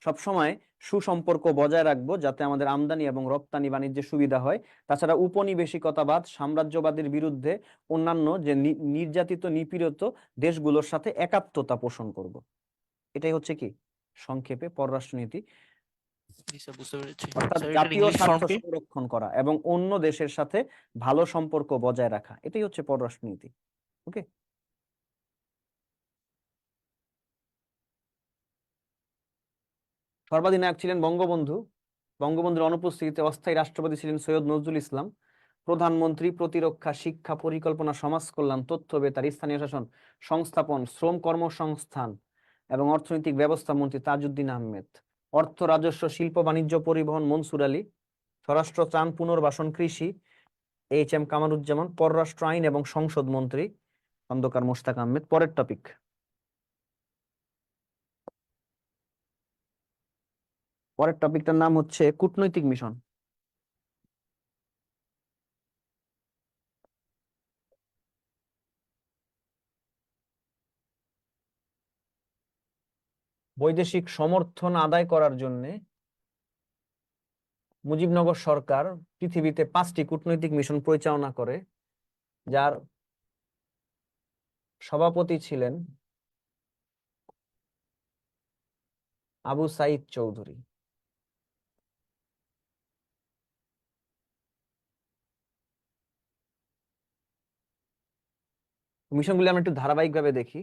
সবসময় সুসম্পর্ক বজায় রাখবো যাতে আমাদের আমদানি এবং রপ্তানি বাণিজ্যে সুবিধা হয়। তাছাড়া উপনিবেশিকতাবাদ, সাম্রাজ্যবাদের বিরুদ্ধে অন্যান্য যে নির্যাতিত নিপীড়িত দেশগুলোর সাথে একাত্মতা পোষণ করব। এটাই হচ্ছে কি সংক্ষেপে পররাষ্ট্রনীতি, জি স্যার, বুঝতে পেরেছি। অর্থাৎ স্যার এটার জাতীয় ইংলিশ স্বার্থ ফর্ম কি? সংরক্ষণ করা এবং অন্য দেশের সাথে ভালো সম্পর্ক বজায় রাখা, এটাই হচ্ছে পররাষ্ট্রনীতি। ওকে, সর্বাধিনায়ক ছিলেন বঙ্গবন্ধু। বঙ্গবন্ধুর অনুপস্থিতিতে অস্থায়ী রাষ্ট্রপতি ছিলেন সৈয়দ নজরুল ইসলাম। প্রধানমন্ত্রী প্রতিরক্ষা, শিক্ষা, পরিকল্পনা, সমাজ কল্যাণ, তথ্য বেতার, স্থানীয় শাসন, সংস্থাপন, শ্রম কর্মসংস্থান এবং অর্থনৈতিক ব্যবস্থা মন্ত্রী তাজউদ্দিন আহমেদ। অর্থ, রাজস্ব, শিল্প, বাণিজ্য, পরিবহন মনসুর আলী। স্বরাষ্ট্র, ত্রাণ, পুনর্বাসন, কৃষি AHM কামারুজ্জামান। পররাষ্ট্র আইন এবং সংসদ মন্ত্রী খন্দকার মোশতাক আহমেদ। পরের টপিক, পরের টপিকটার নাম হচ্ছে কূটনৈতিক মিশন। বৈদেশিক সমর্থন আদায় করার জন্য মুজিবনগর সরকার পৃথিবীতে 5টি কূটনৈতিক মিশন পরিচালনা করে, যার সভাপতি ছিলেন আবু সাইদ চৌধুরী। মিশনগুলি আমরা একটু ধারাবাহিকভাবে দেখি।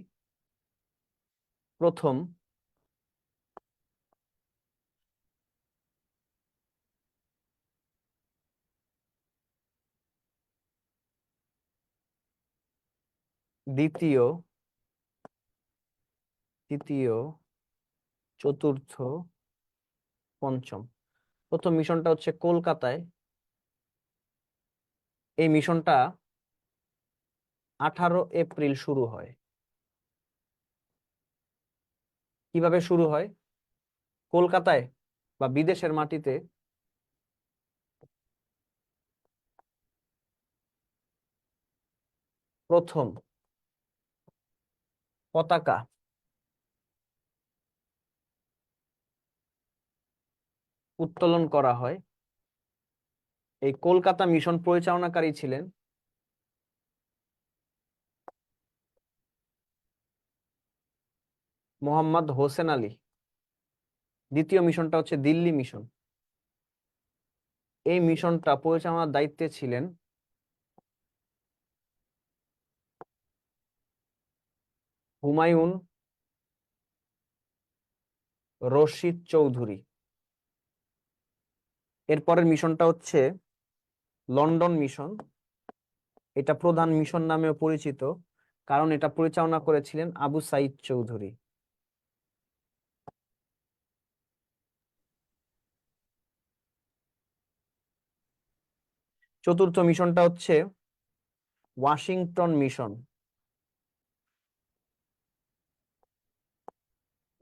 প্রথম, দ্বিতীয়, তৃতীয়, চতুর্থ, পঞ্চম। প্রথম মিশনটা হচ্ছে কলকাতায়। এই মিশনটা 18 এপ্রিল শুরু হয়। কিভাবে শুরু হয়? কলকাতায় বা বিদেশের মাটিতে প্রথম পতাকা উত্তোলন করা হয়। এই কলকাতা মিশন পরিচালনাকারী ছিলেন মোহাম্মদ হোসেন আলী। দ্বিতীয় মিশনটা হচ্ছে দিল্লি মিশন। এই মিশনটা পরিচালনার দায়িত্বে ছিলেন হুমায়ুন রশিদ চৌধুরী। এরপরের মিশনটা হচ্ছে লন্ডন মিশন। এটা প্রধান মিশন নামেও পরিচিত, কারণ এটা পরিচালনা করেছিলেন আবু সাইদ চৌধুরী। চতুর্থ মিশনটা হচ্ছে ওয়াশিংটন মিশন।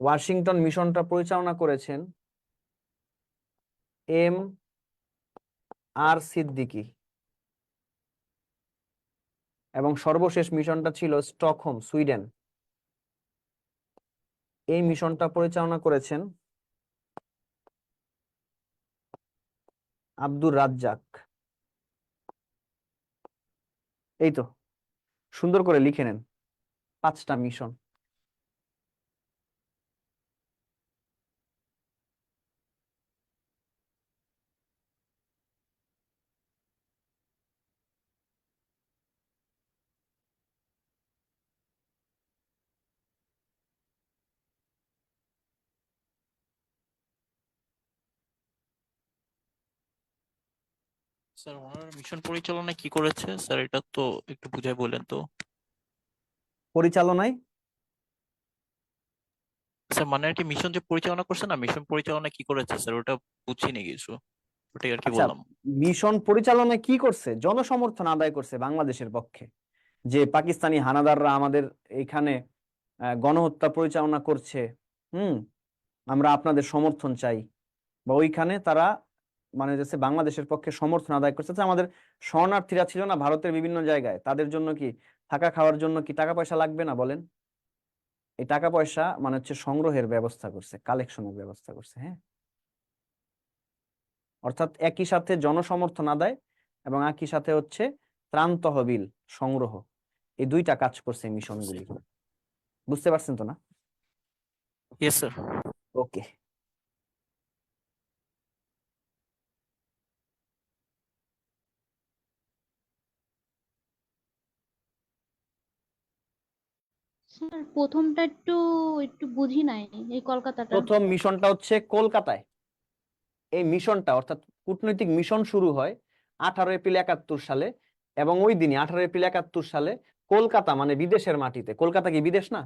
ওয়াশিংটন মিশনটা পরিচালনা করেছেন এম আর সিদ্দিকী। এবং সর্বশেষ মিশনটা ছিল স্টকহোম, সুইডেন। এই মিশনটা পরিচালনা করেছেন আব্দুর রাজ্জাক। এই তো, সুন্দর করে লিখে নেন 5টা মিশন। স্যার ওনারা মিশন পরিচালনা কি করেছে স্যার, এটা তো একটু বুঝাই বলেন তো। পরিচালনায় স্যার মানে আর কি, মিশন যে পরিচালনা করছে না, মিশন পরিচালনা কি করেছে স্যার, ওটা বুঝিনি কিছু, ওটাই আর কি আচ্ছা, বললাম। মিশন পরিচালনায় কি করছে? জনসমর্থন আদায় করছে বাংলাদেশের পক্ষে। যে পাকিস্তানি হানাদাররা আমাদের এখানে গণহত্যা পরিচালনা করছে, আমরা আপনাদের সমর্থন চাই, বা ওইখানে তারা মানে হচ্ছে বাংলাদেশের পক্ষে সমর্থন আদায় করছে। আচ্ছা, আমাদের শরণার্থীরা ছিল না ভারতের বিভিন্ন জায়গায়, তাদের জন্য কি থাকা খাওয়ার জন্য কি টাকা পয়সা লাগবে না বলেন? এই টাকা পয়সা মানে হচ্ছে সংগ্রহের ব্যবস্থা করছে, কালেকশনের ব্যবস্থা করছে। হ্যাঁ, অর্থাৎ একই সাথে জনসমর্থন আদায় এবং একই সাথে হচ্ছে ত্রাণ তহবিল সংগ্রহ, এই 2টা কাজ করছে মিশনগুলি। বুঝতে পারছেন তো না? Yes sir. ওকে। স্যার প্রথমটা একটু একটু বুঝি নাই, এই কলকাতাটা। প্রথম মিশনটা হচ্ছে কলকাতায়। এই মিশনটা অর্থাৎ কূটনৈতিক মিশন শুরু হয় 18 এপ্রিল 71 সালে, এবং ওই দিনই 18 এপ্রিল 71 সালে কলকাতা মানে বিদেশের মাটিতে, কলকাতা কি বিদেশ না,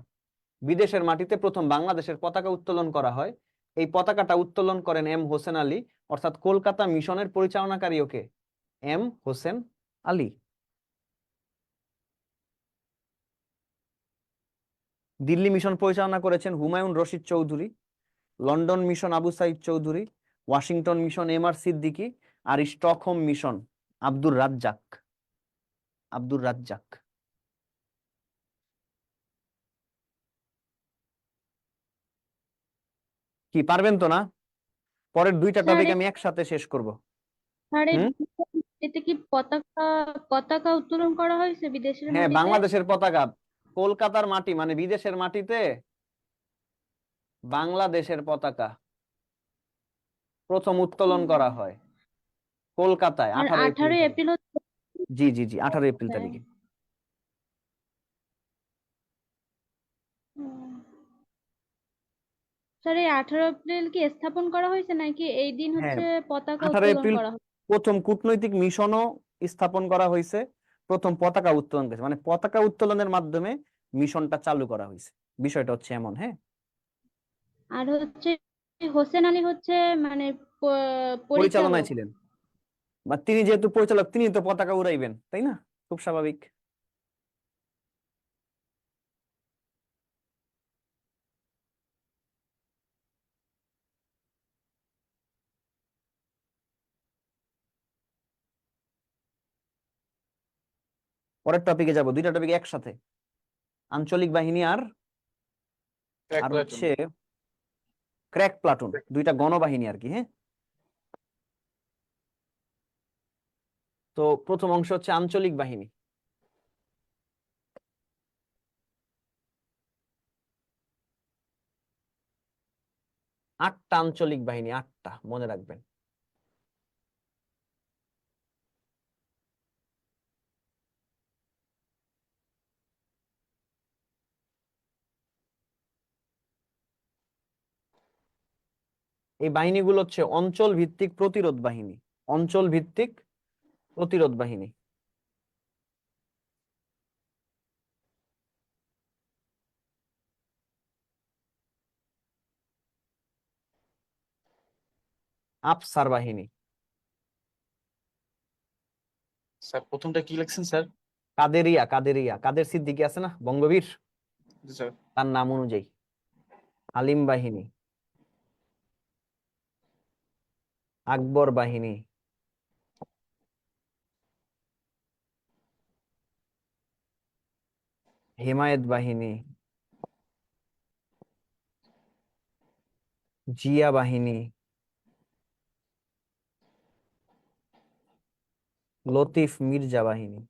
বিদেশের মাটিতে প্রথম বাংলাদেশের পতাকা উত্তোলন করা হয়। এই পতাকাটা উত্তোলন করেন এম হোসেন আলী, অর্থাৎ কলকাতা মিশনের পরিচালনাকারী ওকে এম হোসেন আলী। দিল্লি মিশন পরিচালনা করেছেন Humayun Rashid Chowdhury, London mission Abu Sayeed Chowdhury, Washington mission M R Siddiqui, আর স্টকহোম মিশন আব্দুর রাজ্জাক। আব্দুর রাজ্জাক। কি পারবেন তো না? পরের দুইটা স্যার টপিক আমি একসাথে শেষ করব। স্যার হুম। এতে কি পতাকা পতাকা উত্তোলন করা হয়েছে বিদেশের হ্যাঁ, মাটিতে? বাংলাদেশের পতাকা, কলকাতার মাটি মানে বিদেশের মাটিতে বাংলাদেশের পতাকা প্রথম উত্তোলন করা হয় কলকাতায় আর 18 এপ্রিল 18 তারিখে। এপ্রিল হচ্ছে জি জি জি, 18 এপ্রিল স্যার। তারিখে। হুম। স্যার এই 18 এপ্রিল কি স্থাপন করা হয়েছে নাকি এই দিন হ্যাঁ, হচ্ছে পতাকা 18 উত্তোলন এপ্রিল করা হয়? প্রথম কূটনৈতিক মিশনও স্থাপন করা হয়েছে, প্রথম পতাকা উত্তোলন করেছে, মানে পতাকা উত্তোলনের মাধ্যমে মিশনটা চালু করা হয়েছে। বিষয়টা হচ্ছে এমন। হ্যাঁ, আর হচ্ছে হোসেন আলী হচ্ছে মানে পরিচালনায় পরিচালক। ছিলেন, বা তিনি যেহেতু পরিচালক তিনি তো পতাকা উড়াইবেন, তাই না? খুব স্বাভাবিক। পরের টপিকে যাব, দুইটা টপিক একসাথে, আঞ্চলিক বাহিনী আর ক্র্যাক আর প্লাটুন। হচ্ছে ক্র্যাক প্লাটুন, দুইটা গণবাহিনী আর কি। হ্যাঁ, তো প্রথম অংশ হচ্ছে আঞ্চলিক বাহিনী। আটটা আঞ্চলিক বাহিনী, আটটা মনে রাখবেন। এই বাহিনীগুলো হচ্ছে অঞ্চল ভিত্তিক প্রতিরোধ বাহিনী, অঞ্চল ভিত্তিক প্রতিরোধ বাহিনী। আফসার বাহিনী। স্যার প্রথমটা কি লিখছেন স্যার? কাদেরিয়া, কাদেরিয়া, কাদের সিদ্দিকী আছে না বঙ্গবীর, জি স্যার। তার নাম অনুযায়ী। আলিম বাহিনী, আকবর বাহিনী, হিমায়ত বাহিনী, জিয়া বাহিনী, লতিফ মির্জা বাহিনী।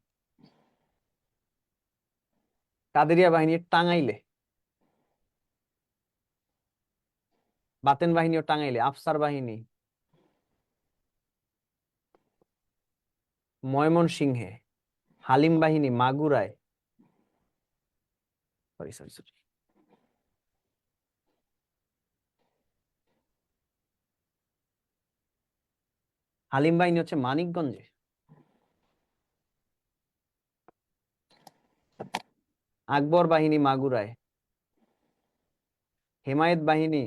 কাদেরিয়া বাহিনী টাঙ্গাইলে, বাতেন বাহিনীও টাঙ্গাইলে। আফসার বাহিনী ময়মনসিংহে, হালিম বাহিনী মাগুরায়, সরি সরি সরি, হালিম বাহিনী হচ্ছে মানিকগঞ্জে। আকবর বাহিনী মাগুরায়, হেমায়েত বাহিনী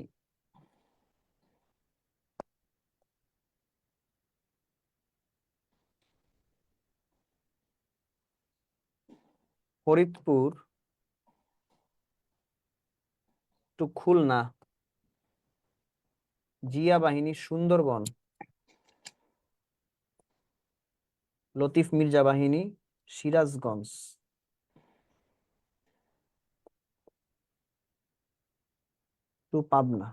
ফরিদপুর টু খুলনা, জিয়া বাহিনী সুন্দরবন, লতিফ মির্জা বাহিনী সিরাজগঞ্জ টু পাবনা।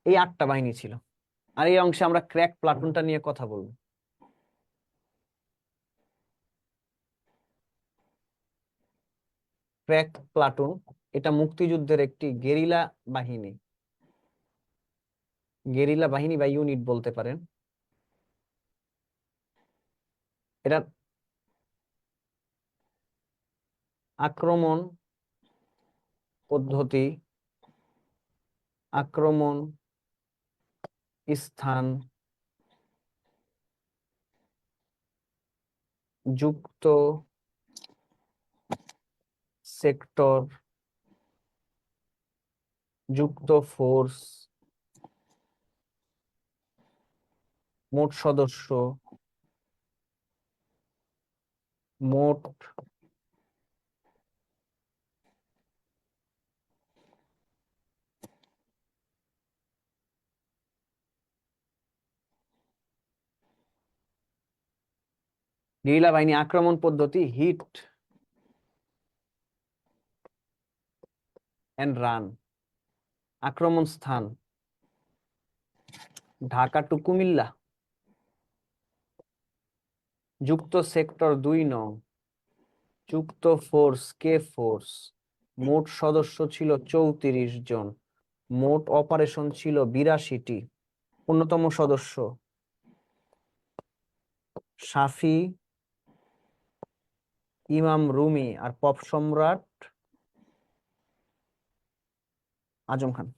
এই আটটা বাহিনী ছিল। আর এই অংশে আমরা ক্র্যাক প্লাটুনটা নিয়ে কথা বলবো। ক্র্যাক প্লাটুন এটা মুক্তিযুদ্ধের একটি গেরিলা বাহিনী, গেরিলা বাহিনী বা ইউনিট বলতে পারেন। এটা আক্রমণ পদ্ধতি, আক্রমণ স্থান, যুক্ত সেক্টর, যুক্ত ফোর্স, মোট সদস্য, মোট গেরিলা বাহিনী আক্রমণ পদ্ধতি হিট এন্ড রান, আক্রমণ স্থান ঢাকা টু কুমিল্লা, যুক্ত সেক্টর 2 নং, যুক্ত ফোর্স কে ফোর্স, মোট সদস্য ছিল 34 জন, মোট অপারেশন ছিল 82টি, অন্যতম সদস্য শাফি, ইমাম রুমি আর পপ সম্রাট আজম খান।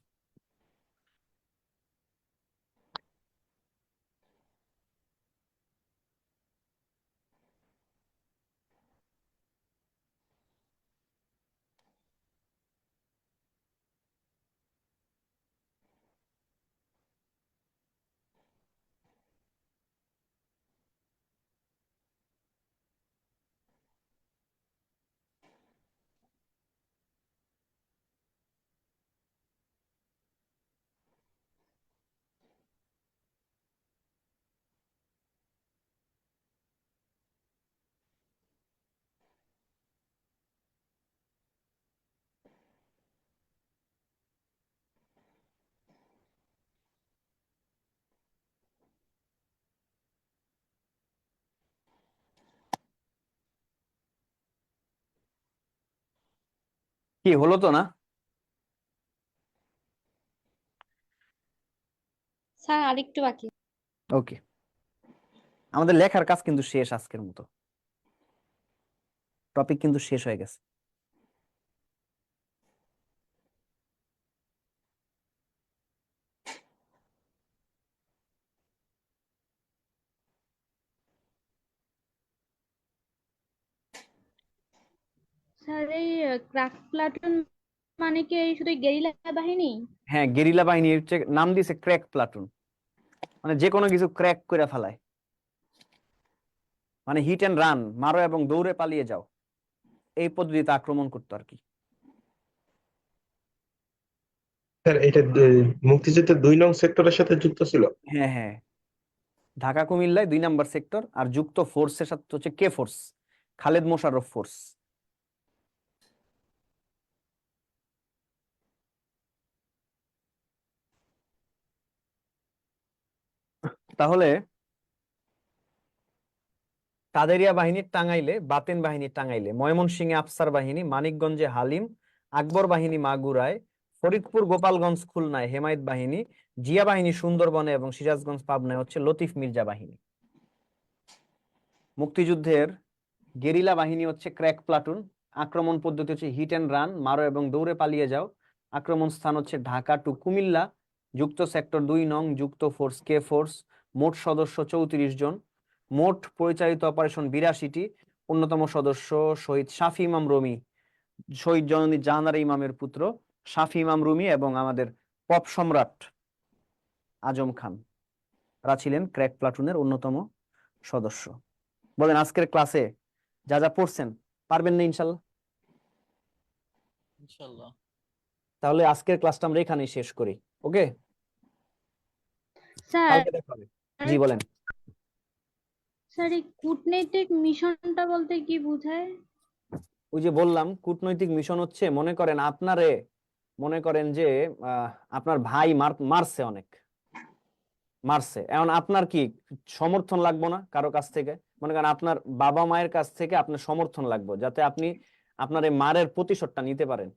কি হলো তো না? স্যার আরেকটু বাকি। ওকে, আমাদের লেখার কাজ কিন্তু শেষ আজকের মতো, টপিক কিন্তু শেষ হয়ে গেছে। স্যার এই ক্রাক প্লাটুন মানে কি এই শুধু গেরিলা বাহিনী? হ্যাঁ, গেরিলা বাহিনী হচ্ছে নাম দিয়েছে ক্র্যাক প্লাটুন, মানে যে কোনো কিছু ক্র্যাক করে ফেলায়, মানে হিট এন্ড রান, মারো এবং দৌড়ে পালিয়ে যাও, এই পদ্ধতিতে আক্রমণ করতো আর কি। স্যার এটা মুক্তিযুদ্ধের 2 নং সেক্টরের সাথে যুক্ত ছিল। হ্যাঁ হ্যাঁ, ঢাকা কুমিল্লায় 2 নাম্বার সেক্টর, আর যুক্ত ফোর্সের সাথে হচ্ছে K force, Khaled Mosharraf force. তাহলে কাদেরিয়া বাহিনীর টাঙ্গাইলে, বাতেন বাহিনীর টাঙ্গাইলে, ময়মনসিংহে আফসার বাহিনী, মানিকগঞ্জে হালিম, আকবর বাহিনী মাগুরায়, ফরিদপুর গোপালগঞ্জ খুলনায় হেমায়েত বাহিনী, জিয়া বাহিনী সুন্দরবনে এবং সিরাজগঞ্জ পাবনায় হচ্ছে লতিফ মির্জা বাহিনী। মুক্তিযুদ্ধের গেরিলা বাহিনী হচ্ছে ক্র্যাক প্লাটুন, আক্রমণ পদ্ধতি হচ্ছে হিট এন্ড রান, মারো এবং দৌড়ে পালিয়ে যাও, আক্রমণ স্থান হচ্ছে ঢাকা টু কুমিল্লা, যুক্ত সেক্টর 2 নং, যুক্ত ফোর্স কে ফোর্স, মোট সদস্য 34 জন, মোট পরিচালিত অপারেশন 82টি, অন্যতম সদস্য শহীদ শাফি ইমাম রুমি, শহীদ জননী জাহানারা ইমামের পুত্র শাফি ইমাম রুমি এবং আমাদের পপ সম্রাট আজম খান, তারা ছিলেন ক্র্যাক প্লাটুনের অন্যতম সদস্য। বলেন আজকের ক্লাসে যা যা পড়ছেন পারবেন না ইনশাল্লাহ? ইনশাআল্লাহ। তাহলে আজকের ক্লাসটা আমরা এখানেই শেষ করি। ওকে, স্যার কালকে দেখা হবে। জি বলেন। স্যার এই কূটনৈতিক মিশনটা বলতে কি বোঝায়? ওই যে বললাম, কূটনৈতিক মিশন হচ্ছে, মনে করেন মনে করেন যে আপনার ভাই মারছে, অনেক মারছে, এখন আপনার কি সমর্থন লাগবে না কারো কাছ থেকে? মনে করেন আপনার বাবা মায়ের কাছ থেকে আপনার সমর্থন লাগবে, যাতে আপনি আপনার এই মারের প্রতিশোধটা নিতে পারেন।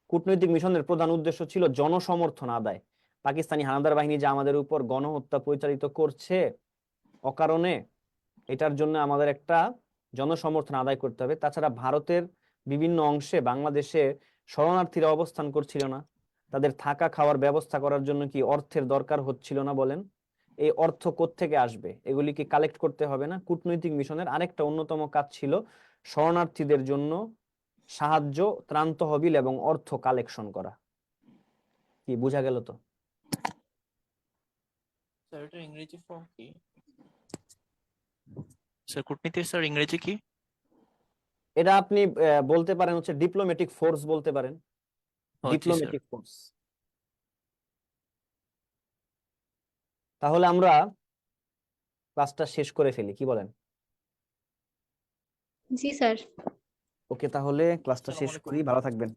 কূটনৈতিক মিশনের প্রধান উদ্দেশ্য ছিল জনসমর্থন আদায়। পাকিস্তানি হানাদার বাহিনী যে আমাদের উপর গণহত্যা পরিচালিত করছে অকারণে, এটার জন্য আমাদের একটা জনসমর্থন আদায় করতে হবে। তাছাড়া ভারতের বিভিন্ন অংশে বাংলাদেশে শরণার্থীরা অবস্থান করছিল না, তাদের থাকা খাওয়ার ব্যবস্থা করার জন্য কি অর্থের দরকার হচ্ছিল না বলেন? এই অর্থ কোত্থেকে আসবে? এগুলি কি কালেক্ট করতে হবে না? কূটনৈতিক মিশনের আরেকটা অন্যতম কাজ ছিল শরণার্থীদের জন্য সাহায্য, ত্রাণ তহবিল এবং অর্থ কালেকশন করা। কি বোঝা গেল তো? স্যার এটা ইংরেজি ফর্ম কি? স্যার কূটনীতির স্যার ইংরেজি কি? এটা আপনি বলতে পারেন হচ্ছে ডিপ্লোম্যাটিক ফোর্স বলতে পারেন, ও জি স্যার। Diplomatic force. তাহলে আমরা ক্লাসটা শেষ করে ফেলি, কি বলেন? জি স্যার। ওকে, তাহলে ক্লাসটা আসসালামু শেষ আলাইকুম। করি, ভালো থাকবেন।